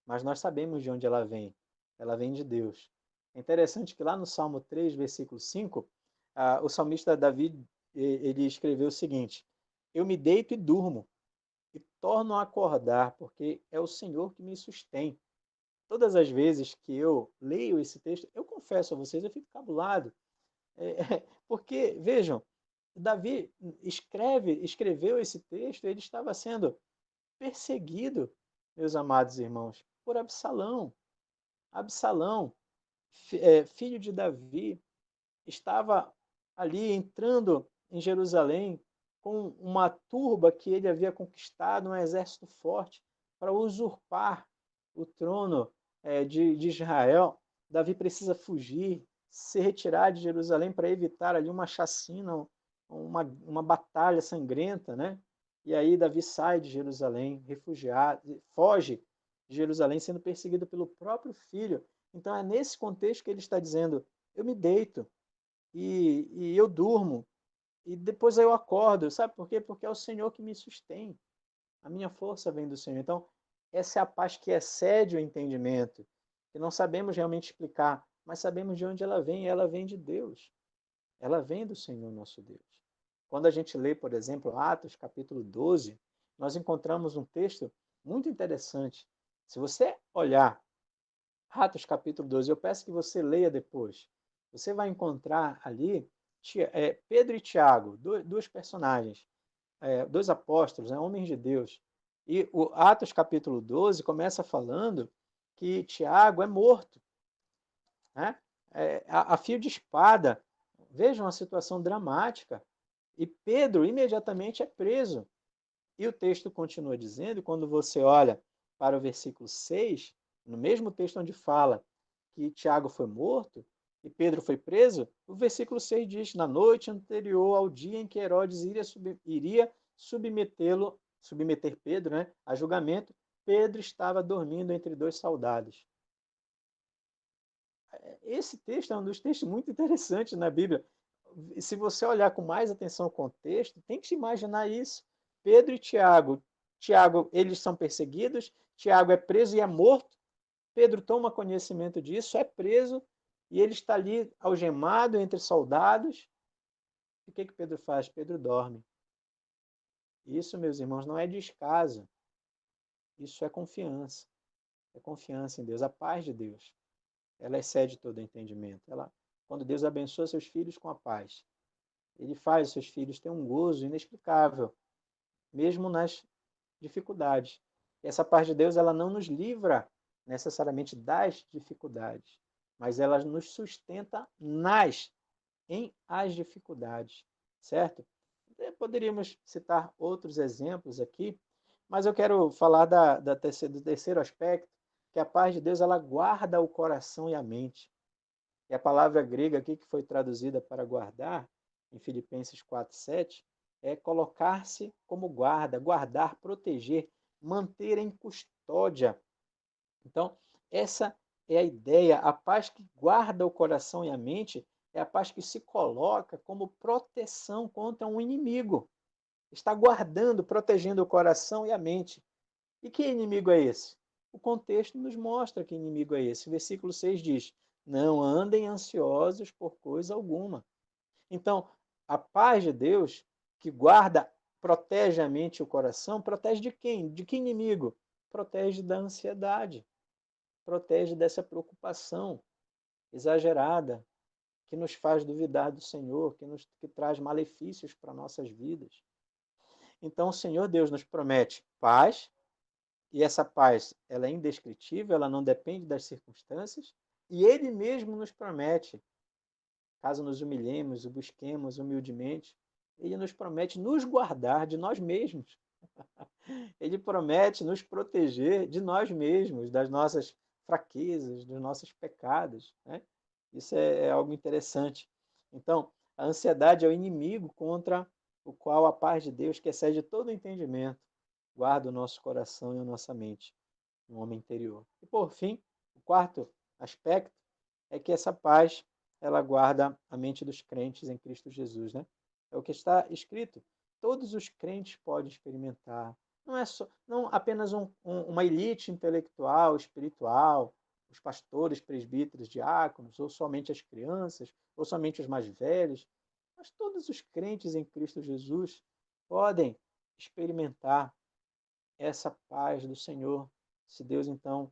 mas nós sabemos de onde ela vem. Ela vem de Deus. É interessante que lá no Salmo 3, versículo 5, o salmista Davi ele escreveu o seguinte: eu me deito e durmo, e torno a acordar, porque é o Senhor que me sustém. Todas as vezes que eu leio esse texto, eu confesso a vocês, eu fico cabulado. Porque, vejam, Davi escreveu esse texto, ele estava sendo perseguido, meus amados irmãos, por Absalão. Absalão, filho de Davi, estava ali entrando em Jerusalém com uma turba que ele havia conquistado, um exército forte, para usurpar o trono de Israel. Davi precisa fugir, se retirar de Jerusalém para evitar ali uma chacina, uma batalha sangrenta, né? E aí Davi sai de Jerusalém, refugiado, foge de Jerusalém, sendo perseguido pelo próprio filho. Então é nesse contexto que ele está dizendo: eu me deito e eu durmo e depois eu acordo. Sabe por quê? Porque é o Senhor que me sustém. A minha força vem do Senhor. Então essa é a paz que excede o entendimento, que não sabemos realmente explicar, mas sabemos de onde ela vem, e ela vem de Deus. Ela vem do Senhor nosso Deus. Quando a gente lê, por exemplo, Atos capítulo 12, nós encontramos um texto muito interessante. Se você olhar Atos capítulo 12, eu peço que você leia depois. Você vai encontrar ali Pedro e Tiago, dois personagens, dois apóstolos, homens de Deus. E o Atos capítulo 12 começa falando que Tiago é morto, né? A fio de espada. Vejam a situação dramática. E Pedro imediatamente é preso. E o texto continua dizendo, quando você olha para o versículo 6, no mesmo texto onde fala que Tiago foi morto, e Pedro foi preso, o versículo 6 diz: na noite anterior ao dia em que Herodes iria submeter Pedro, né, a julgamento, Pedro estava dormindo entre dois soldados. Esse texto é um dos textos muito interessantes na Bíblia. Se você olhar com mais atenção ao contexto, tem que se imaginar isso. Pedro e Tiago. Tiago, eles são perseguidos, Tiago é preso e é morto. Pedro toma conhecimento disso, é preso, e ele está ali algemado entre soldados. E o que Pedro faz? Pedro dorme. Isso, meus irmãos, não é descaso. Isso é confiança. É confiança em Deus, a paz de Deus. Ela excede todo entendimento. Quando Deus abençoa seus filhos com a paz, ele faz os seus filhos ter um gozo inexplicável, mesmo nas dificuldades. E essa paz de Deus, ela não nos livra necessariamente das dificuldades, mas ela nos sustenta em as dificuldades, certo? Poderíamos citar outros exemplos aqui, mas eu quero falar do terceiro aspecto, que a paz de Deus, ela guarda o coração e a mente. E a palavra grega aqui que foi traduzida para guardar, em Filipenses 4:7, é colocar-se como guarda, guardar, proteger, manter em custódia. Então, essa é a ideia. A paz que guarda o coração e a mente é a paz que se coloca como proteção contra um inimigo. Está guardando, protegendo o coração e a mente. E que inimigo é esse? O contexto nos mostra que inimigo é esse. O versículo 6 diz: não andem ansiosos por coisa alguma. Então, a paz de Deus, que guarda, protege a mente e o coração, protege de quem? De que inimigo? Protege da ansiedade, protege dessa preocupação exagerada, que nos faz duvidar do Senhor, que traz malefícios para nossas vidas. Então, o Senhor Deus nos promete paz, e essa paz, ela é indescritível, ela não depende das circunstâncias, e Ele mesmo nos promete, caso nos humilhemos e busquemos humildemente, Ele nos promete nos guardar de nós mesmos. Ele promete nos proteger de nós mesmos, das nossas fraquezas, dos nossos pecados, né? Isso é algo interessante. Então, a ansiedade é o inimigo contra o qual a paz de Deus, que excede todo o entendimento, guarda o nosso coração e a nossa mente, no homem interior. E por fim, o quarto aspecto é que essa paz, ela guarda a mente dos crentes em Cristo Jesus, né? É o que está escrito. Todos os crentes podem experimentar. Não apenas uma elite intelectual, espiritual, os pastores, presbíteros, diáconos, ou somente as crianças, ou somente os mais velhos, mas todos os crentes em Cristo Jesus podem experimentar essa paz do Senhor. Se Deus, então,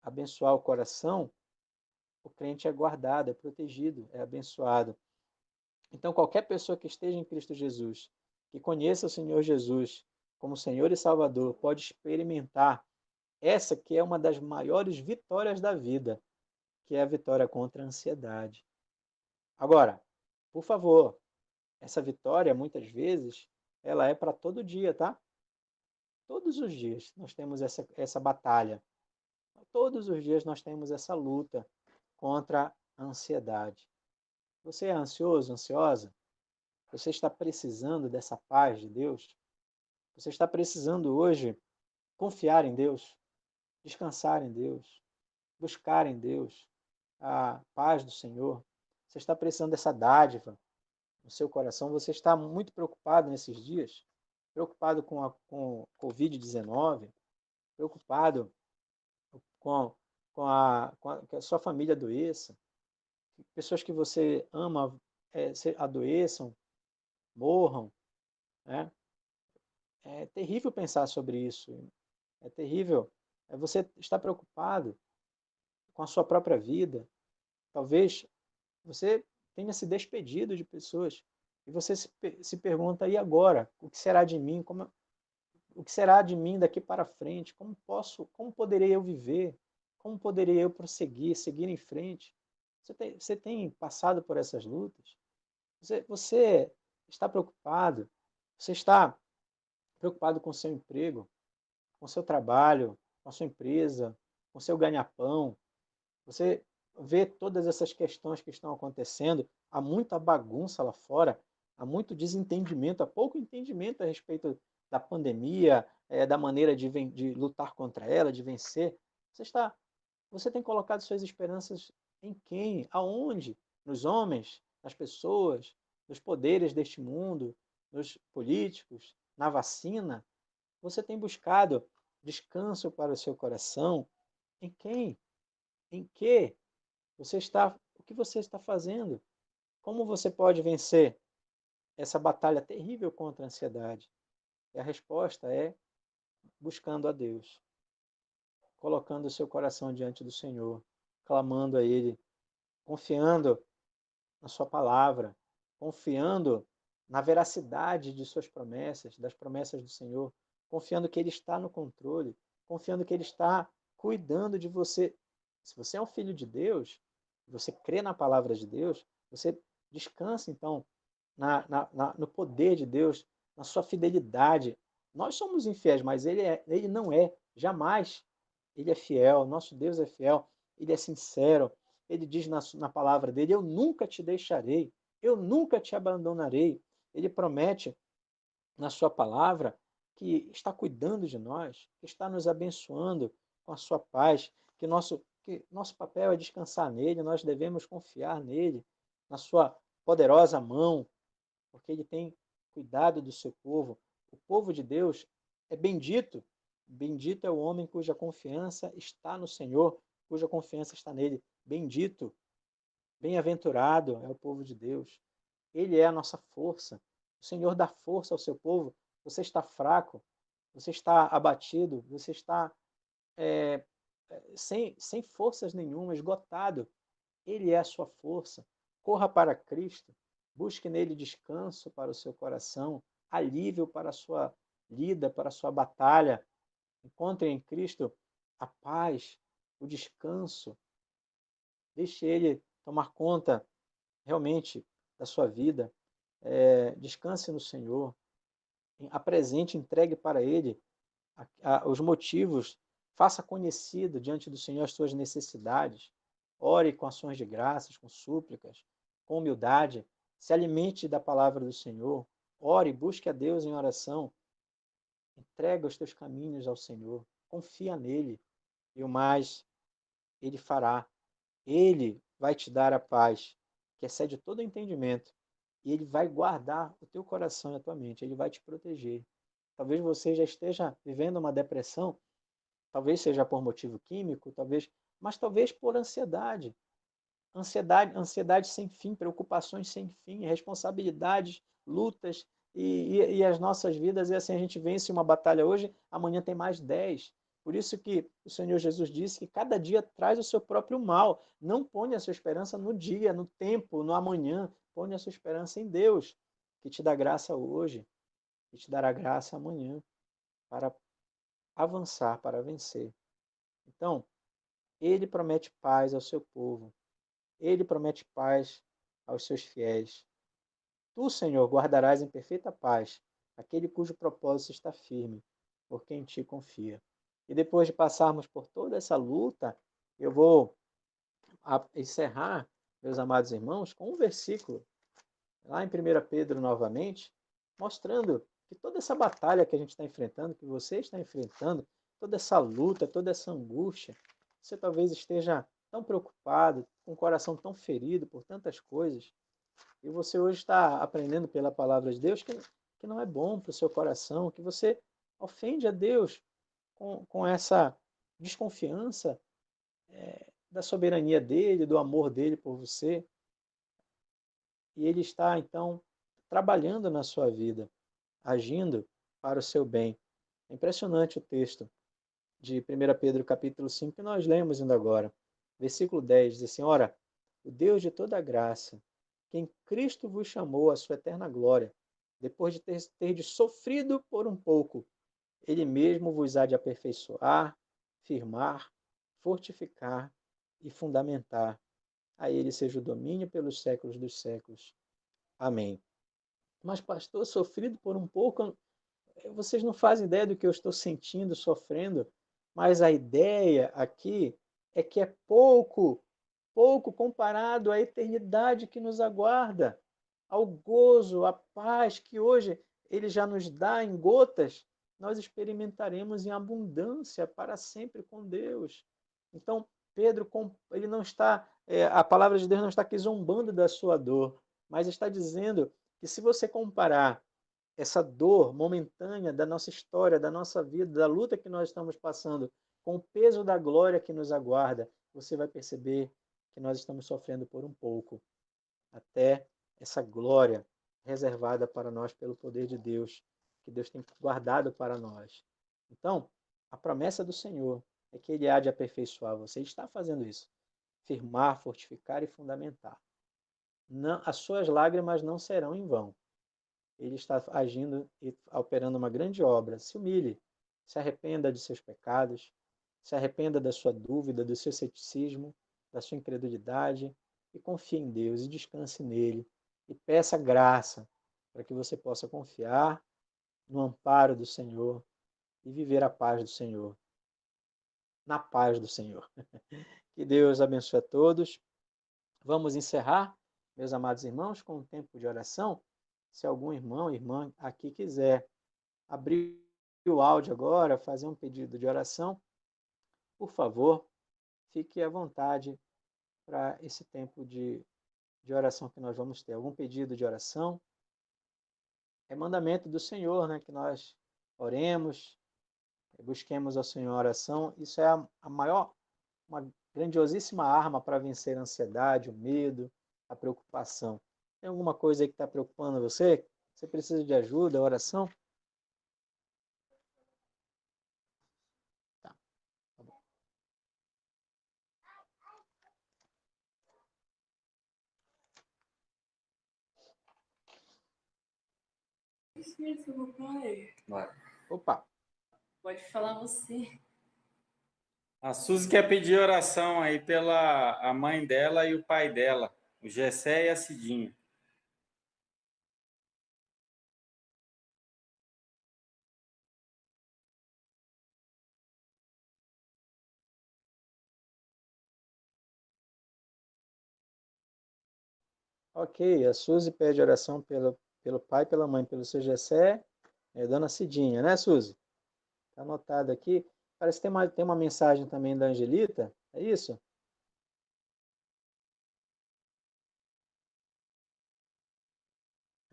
abençoar o coração, o crente é guardado, é protegido, é abençoado. Então, qualquer pessoa que esteja em Cristo Jesus, que conheça o Senhor Jesus como Senhor e Salvador, pode experimentar essa que é uma das maiores vitórias da vida, que é a vitória contra a ansiedade. Agora, por favor, essa vitória, muitas vezes, ela é para todo dia, tá? Todos os dias nós temos essa batalha. Todos os dias nós temos essa luta contra a ansiedade. Você é ansioso, ansiosa? Você está precisando dessa paz de Deus? Você está precisando hoje confiar em Deus, descansar em Deus, buscar em Deus a paz do Senhor? Você está precisando dessa dádiva no seu coração? Você está muito preocupado nesses dias? Preocupado com Covid-19? Preocupado com, que a sua família adoeça? Pessoas que você ama adoeçam, morram, né? É terrível pensar sobre isso. É terrível. Você está preocupado com a sua própria vida. Talvez você tenha se despedido de pessoas e você se pergunta, e agora? O que será de mim? O que será de mim daqui para frente? Como poderei eu viver? Como poderei eu prosseguir, seguir em frente? Você tem passado por essas lutas? Você está preocupado? Você está preocupado com o seu emprego, com o seu trabalho, com a sua empresa, com o seu ganha-pão? Você ver todas essas questões que estão acontecendo. Há muita bagunça lá fora, há muito desentendimento, há pouco entendimento a respeito da pandemia, da maneira de lutar contra ela, de vencer. Você tem colocado suas esperanças em quem? Aonde? Nos homens? Nas pessoas? Nos poderes deste mundo? Nos políticos? Na vacina? Você tem buscado descanso para o seu coração em quem? Em que? O que você está fazendo? Como você pode vencer essa batalha terrível contra a ansiedade? E a resposta é buscando a Deus, colocando o seu coração diante do Senhor, clamando a Ele, confiando na sua palavra, confiando na veracidade de suas promessas, das promessas do Senhor, confiando que Ele está no controle, confiando que Ele está cuidando de você. Se você é um filho de Deus, você crê na palavra de Deus, você descansa então no poder de Deus, na sua fidelidade. Nós somos infiéis, mas ele não é, jamais. Ele é fiel, nosso Deus é fiel, ele é sincero. Ele diz na palavra dele: eu nunca te deixarei, eu nunca te abandonarei. Ele promete na sua palavra que está cuidando de nós, que está nos abençoando com a sua paz, que nosso papel é descansar nele, nós devemos confiar nele, na sua poderosa mão, porque ele tem cuidado do seu povo. O povo de Deus é bendito. Bendito é o homem cuja confiança está no Senhor, cuja confiança está nele. Bendito, bem-aventurado é o povo de Deus. Ele é a nossa força. O Senhor dá força ao seu povo. Você está fraco, você está abatido, você está sem forças nenhuma, esgotado. Ele é a sua força. Corra para Cristo, busque nele descanso para o seu coração, alívio para a sua lida, para a sua batalha. Encontre em Cristo a paz, o descanso. Deixe ele tomar conta realmente da sua vida. Descanse no Senhor. Apresente, entregue para ele os motivos. Faça conhecido diante do Senhor as suas necessidades. Ore com ações de graças, com súplicas, com humildade. Se alimente da palavra do Senhor. Ore, busque a Deus em oração. Entrega os teus caminhos ao Senhor. Confia nele. E o mais ele fará. Ele vai te dar a paz, que excede todo entendimento. E ele vai guardar o teu coração e a tua mente. Ele vai te proteger. Talvez você já esteja vivendo uma depressão, talvez seja por motivo químico, mas talvez por ansiedade. Ansiedade sem fim, preocupações sem fim, responsabilidades, lutas, e as nossas vidas, e assim, a gente vence uma batalha hoje, amanhã tem mais 10. Por isso que o Senhor Jesus disse que cada dia traz o seu próprio mal. Não ponha a sua esperança no dia, no tempo, no amanhã. Ponha a sua esperança em Deus, que te dá graça hoje, e te dará graça amanhã, para avançar, para vencer. Então, ele promete paz ao seu povo. Ele promete paz aos seus fiéis. Tu, Senhor, guardarás em perfeita paz aquele cujo propósito está firme, por quem te confia. E depois de passarmos por toda essa luta, eu vou encerrar, meus amados irmãos, com um versículo, lá em 1 Pedro novamente, mostrando que toda essa batalha que a gente está enfrentando, que você está enfrentando, toda essa luta, toda essa angústia, você talvez esteja tão preocupado, com o coração tão ferido por tantas coisas, e você hoje está aprendendo pela palavra de Deus que não é bom para o seu coração, que você ofende a Deus com essa desconfiança da soberania dele, do amor dele por você, e ele está, então, trabalhando na sua vida, agindo para o seu bem. É impressionante o texto de 1 Pedro capítulo 5 que nós lemos ainda agora. Versículo 10 diz assim: ora, o Deus de toda graça, que em Cristo vos chamou à sua eterna glória, depois de ter sofrido por um pouco, ele mesmo vos há de aperfeiçoar, firmar, fortificar e fundamentar. A ele seja o domínio pelos séculos dos séculos. Amém. Mas, pastor, sofrido por um pouco, vocês não fazem ideia do que eu estou sentindo, sofrendo, mas a ideia aqui é que é pouco pouco comparado à eternidade que nos aguarda, ao gozo, à paz que hoje Ele já nos dá em gotas, nós experimentaremos em abundância para sempre com Deus. Então, Pedro, ele não está, a palavra de Deus não está aqui zombando da sua dor, mas está dizendo que se você comparar essa dor momentânea da nossa história, da nossa vida, da luta que nós estamos passando, com o peso da glória que nos aguarda, você vai perceber que nós estamos sofrendo por um pouco, até essa glória reservada para nós pelo poder de Deus, que Deus tem guardado para nós. Então, a promessa do Senhor é que Ele há de aperfeiçoar você. Ele está fazendo isso. Firmar, fortificar e fundamentar. Não, as suas lágrimas não serão em vão. Ele está agindo e operando uma grande obra. Se humilhe, se arrependa de seus pecados, se arrependa da sua dúvida, do seu ceticismo, da sua incredulidade e confie em Deus e descanse nele e peça graça para que você possa confiar no amparo do Senhor e viver a paz do Senhor, na paz do Senhor. Que Deus abençoe a todos. Vamos encerrar, meus amados irmãos, com um tempo de oração. Se algum irmão, irmã aqui quiser abrir o áudio agora, fazer um pedido de oração, por favor, fique à vontade para esse tempo de oração que nós vamos ter. Algum pedido de oração? É mandamento do Senhor, né? Que nós oremos, busquemos ao Senhor a oração. Isso é a maior, uma grandiosíssima arma para vencer a ansiedade, o medo, a preocupação. Tem alguma coisa aí que está preocupando você? Você precisa de ajuda, oração? Tá, tá bom. Licença, papai. Vai. Opa, Pode falar você. A Suzy quer pedir oração aí pela a mãe dela e o pai dela, o Gessé e a Cidinha. ok. A Suzy pede oração pelo pai, pela mãe, pelo seu Gessé, Dona Cidinha, né, Suzy? Está anotado aqui. Parece que tem uma mensagem também da Angelita, é isso?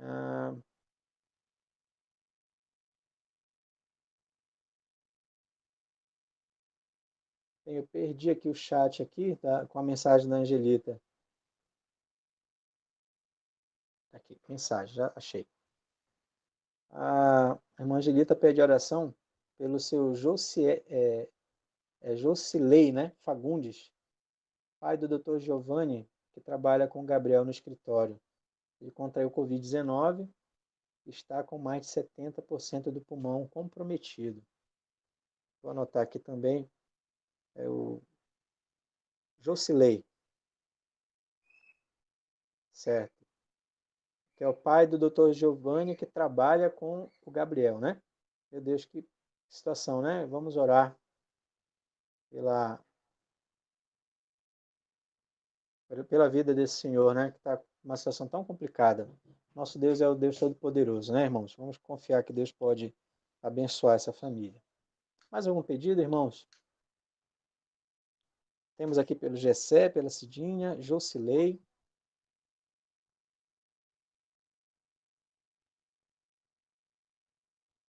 Ah, eu perdi aqui o chat aqui, tá? Com a mensagem da Angelita. Aqui, mensagem, já achei. A irmã Angelita pede oração pelo seu Jocilei, né? Fagundes, pai do Dr. Giovanni, que trabalha com o Gabriel no escritório. Ele contraiu Covid-19 e está com mais de 70% do pulmão comprometido. Vou anotar aqui também, é o Jocilei, certo? Que é o pai do Dr. Giovanni, que trabalha com o Gabriel, né? Meu Deus, que situação, né? Vamos orar pela, pela vida desse senhor, né? Que está numa situação tão complicada. Nosso Deus é o Deus Todo-Poderoso, né, irmãos? Vamos confiar que Deus pode abençoar essa família. Mais algum pedido, irmãos? Temos aqui pelo Gessé, pela Cidinha, Jocilei.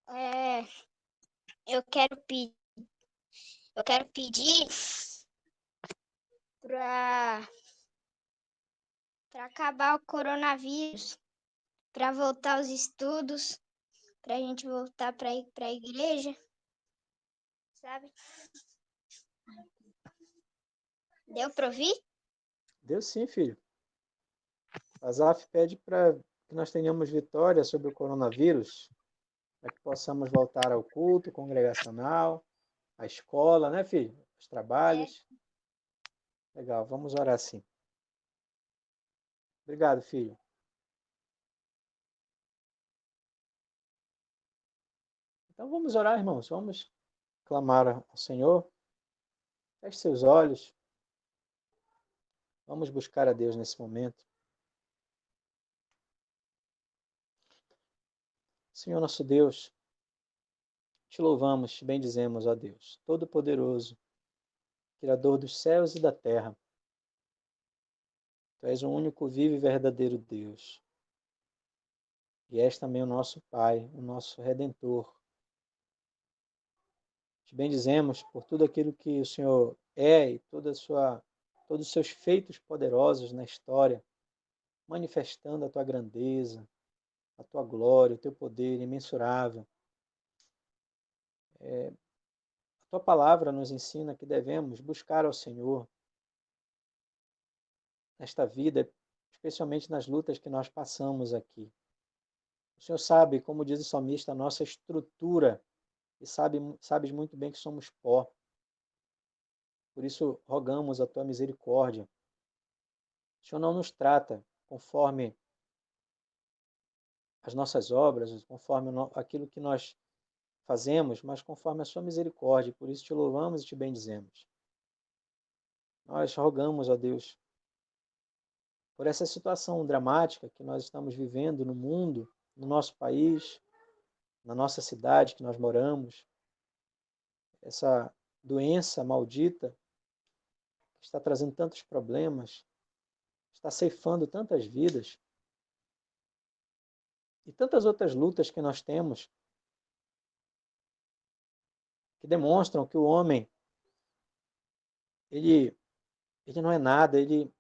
É, eu quero pedir, eu quero pedir para acabar o coronavírus, para voltar aos estudos, para a gente voltar para ir para a igreja, sabe? Deu para ouvir? Deus sim, filho. Azaf pede para que nós tenhamos vitória sobre o coronavírus, para que possamos voltar ao culto congregacional, à escola, né, filho? Os trabalhos. Legal, vamos orar sim. Obrigado, filho. Então vamos orar, irmãos. Vamos clamar ao Senhor. Feche seus olhos. Vamos buscar a Deus nesse momento. Senhor nosso Deus, te louvamos, te bendizemos, ó Deus, Todo-Poderoso, Criador dos céus e da terra. Tu és o único vivo e verdadeiro Deus. E és também o nosso Pai, o nosso Redentor. Te bendizemos por tudo aquilo que o Senhor é e todos os seus feitos poderosos na história, manifestando a tua grandeza, a tua glória, o teu poder imensurável. A tua palavra nos ensina que devemos buscar ao Senhor nesta vida, especialmente nas lutas que nós passamos aqui. O Senhor sabe, como diz o salmista, a nossa estrutura e sabes muito bem que somos pó. Por isso, rogamos a tua misericórdia. O Senhor não nos trata conforme as nossas obras, conforme aquilo que nós fazemos, mas conforme a sua misericórdia. Por isso te louvamos e te bendizemos. Nós rogamos, ó Deus, por essa situação dramática que nós estamos vivendo no mundo, no nosso país, na nossa cidade que nós moramos, essa doença maldita que está trazendo tantos problemas, está ceifando tantas vidas e tantas outras lutas que nós temos que demonstram que o homem ele não é nada, ele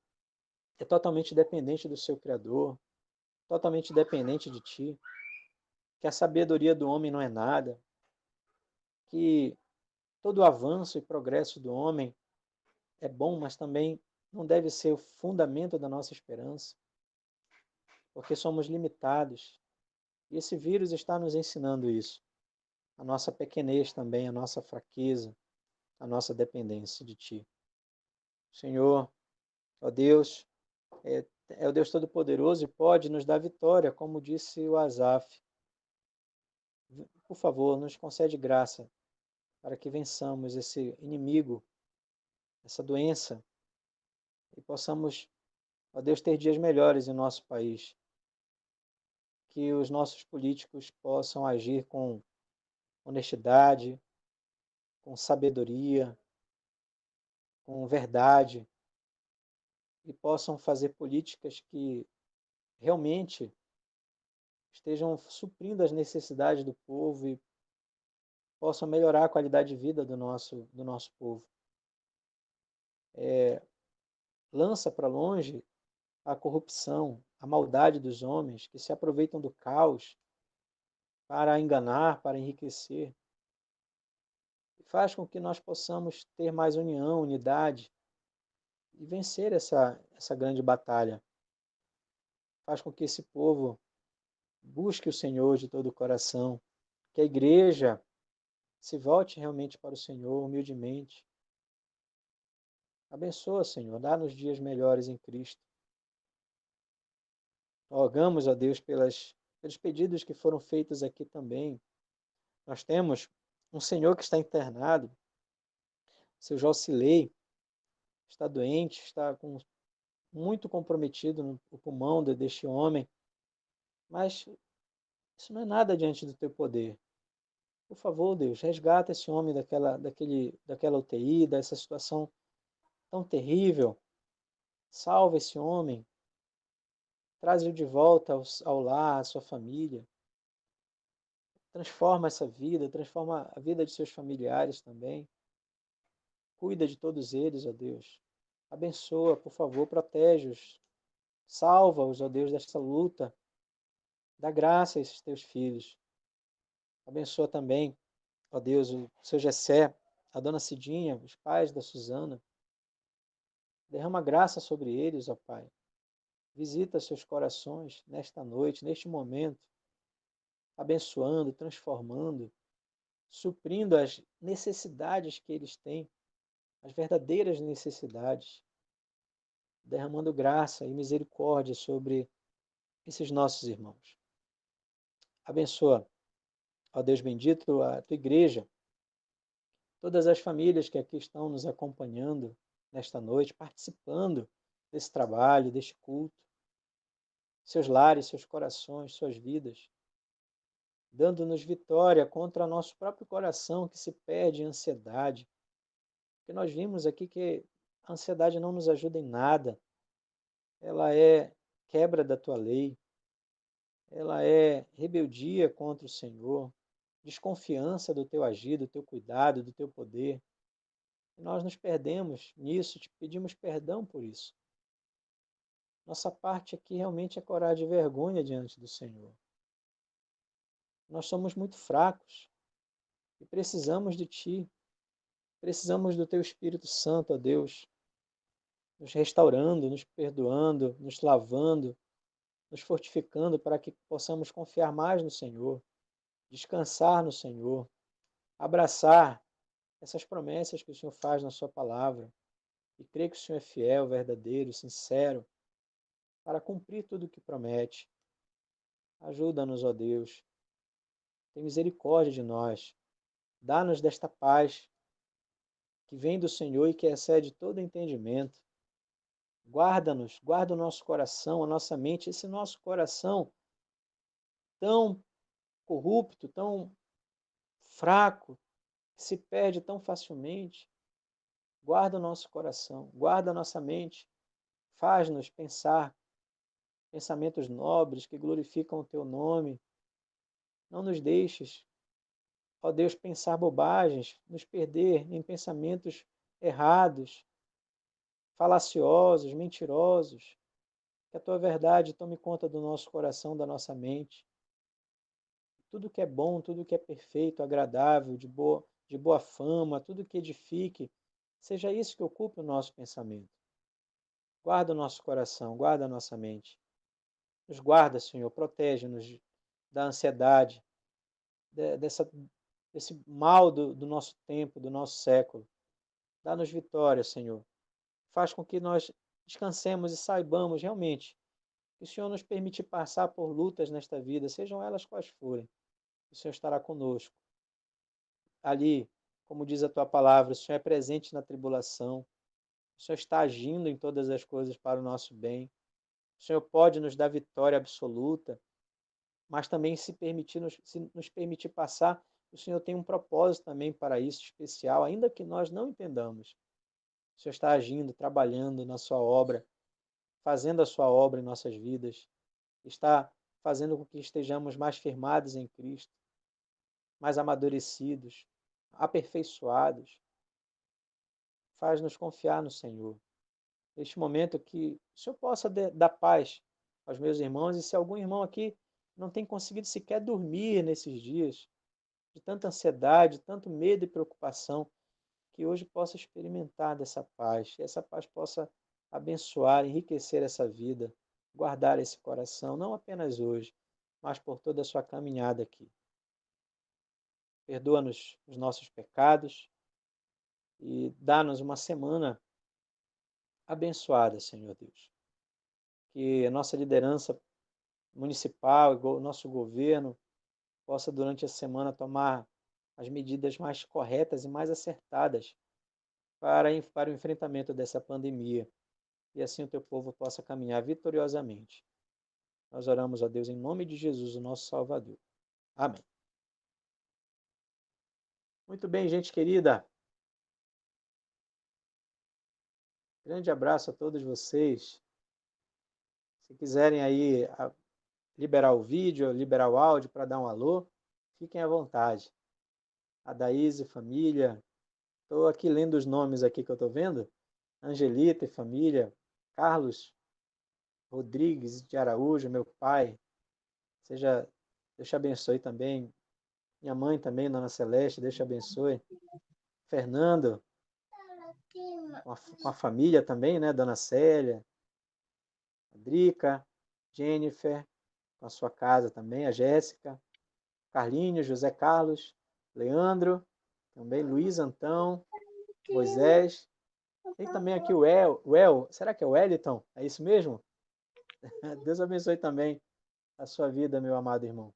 é totalmente dependente do seu Criador, totalmente dependente de ti, que a sabedoria do homem não é nada, que todo o avanço e progresso do homem é bom, mas também não deve ser o fundamento da nossa esperança, porque somos limitados. E esse vírus está nos ensinando isso. A nossa pequenez também, a nossa fraqueza, a nossa dependência de Ti. Senhor, ó Deus, é o Deus Todo-Poderoso e pode nos dar vitória, como disse o Asaf. Por favor, nos concede graça para que vençamos esse inimigo, essa doença, e possamos, ó Deus, ter dias melhores em nosso país. Que os nossos políticos possam agir com honestidade, com sabedoria, com verdade, e possam fazer políticas que realmente estejam suprindo as necessidades do povo e possam melhorar a qualidade de vida do nosso povo. Lança para longe a corrupção, a maldade dos homens que se aproveitam do caos para enganar, para enriquecer. E faz com que nós possamos ter mais união, unidade e vencer essa grande batalha. Faz com que esse povo busque o Senhor de todo o coração, que a igreja se volte realmente para o Senhor humildemente. Abençoa, Senhor, dá-nos dias melhores em Cristo. Rogamos a Deus pelos pedidos que foram feitos aqui também. Nós temos um senhor que está internado, seu Jocilei, está doente, está muito comprometido no pulmão deste homem, mas isso não é nada diante do teu poder. Por favor, Deus, resgata esse homem daquela UTI, dessa situação tão terrível. Salva esse homem. Traz-o de volta ao lar, à sua família. Transforma essa vida, transforma a vida de seus familiares também. Cuida de todos eles, ó Deus. Abençoa, por favor, protege-os. Salva-os, ó Deus, desta luta. Dá graça a esses teus filhos. Abençoa também, ó Deus, o seu Jessé, a dona Cidinha, os pais da Suzana. Derrama graça sobre eles, ó Pai. Visita seus corações nesta noite, neste momento, abençoando, transformando, suprindo as necessidades que eles têm, as verdadeiras necessidades, derramando graça e misericórdia sobre esses nossos irmãos. Abençoa, ó Deus bendito, a tua igreja, todas as famílias que aqui estão nos acompanhando nesta noite, participando desse trabalho, deste culto, seus lares, seus corações, suas vidas, dando-nos vitória contra nosso próprio coração que se perde em ansiedade. Porque nós vimos aqui que a ansiedade não nos ajuda em nada, ela é quebra da tua lei, ela é rebeldia contra o Senhor, desconfiança do teu agir, do teu cuidado, do teu poder. E nós nos perdemos nisso, te pedimos perdão por isso. Nossa parte aqui realmente é coragem e vergonha diante do Senhor. Nós somos muito fracos e precisamos de Ti, precisamos do Teu Espírito Santo, ó Deus, nos restaurando, nos perdoando, nos lavando, nos fortificando para que possamos confiar mais no Senhor, descansar no Senhor, abraçar essas promessas que o Senhor faz na sua palavra e crer que o Senhor é fiel, verdadeiro, sincero, para cumprir tudo o que promete. Ajuda-nos, ó Deus. Tem misericórdia de nós. Dá-nos desta paz que vem do Senhor e que excede todo entendimento. Guarda-nos, guarda o nosso coração, a nossa mente, esse nosso coração tão corrupto, tão fraco, que se perde tão facilmente. Guarda o nosso coração, guarda a nossa mente, faz-nos pensar pensamentos nobres que glorificam o Teu nome. Não nos deixes, ó Deus, pensar bobagens, nos perder em pensamentos errados, falaciosos, mentirosos. Que a Tua verdade tome conta do nosso coração, da nossa mente. Tudo que é bom, tudo que é perfeito, agradável, de boa fama, tudo que edifique, seja isso que ocupe o nosso pensamento. Guarda o nosso coração, guarda a nossa mente. Nos guarda, Senhor, protege-nos da ansiedade, desse mal do nosso tempo, do nosso século. Dá-nos vitória, Senhor. Faz com que nós descansemos e saibamos realmente que o Senhor nos permite passar por lutas nesta vida, sejam elas quais forem. O Senhor estará conosco. Ali, como diz a Tua palavra, o Senhor é presente na tribulação. O Senhor está agindo em todas as coisas para o nosso bem. O Senhor pode nos dar vitória absoluta, mas também se nos permitir passar, o Senhor tem um propósito também para isso especial, ainda que nós não entendamos. O Senhor está agindo, trabalhando na sua obra, fazendo a sua obra em nossas vidas, está fazendo com que estejamos mais firmados em Cristo, mais amadurecidos, aperfeiçoados. Faz-nos confiar no Senhor. Neste momento que o Senhor possa dar paz aos meus irmãos, e se algum irmão aqui não tem conseguido sequer dormir nesses dias, de tanta ansiedade, tanto medo e preocupação, que hoje possa experimentar dessa paz, que essa paz possa abençoar, enriquecer essa vida, guardar esse coração, não apenas hoje, mas por toda a sua caminhada aqui. Perdoa-nos os nossos pecados e dá-nos uma semana abençoada, Senhor Deus. Que a nossa liderança municipal, o nosso governo, possa durante a semana tomar as medidas mais corretas e mais acertadas para o enfrentamento dessa pandemia. E assim o teu povo possa caminhar vitoriosamente. Nós oramos a Deus em nome de Jesus, o nosso Salvador. Amém. Muito bem, gente querida. Grande abraço a todos vocês. Se quiserem aí liberar o vídeo, liberar o áudio para dar um alô, fiquem à vontade. A Daíse, família. Estou aqui lendo os nomes aqui que eu estou vendo. Angelita e família. Carlos Rodrigues de Araújo, meu pai. Deus te abençoe também. Minha mãe também, Dona Celeste, Deus te abençoe. Fernando, com a família também, né? Dona Célia, a Drica, Jennifer, com a sua casa também, a Jéssica, Carlinhos, José Carlos, Leandro, também Luiz Antão, Moisés. Tem também aqui o El, será que é o Wellington? É isso mesmo? Deus abençoe também a sua vida, meu amado irmão.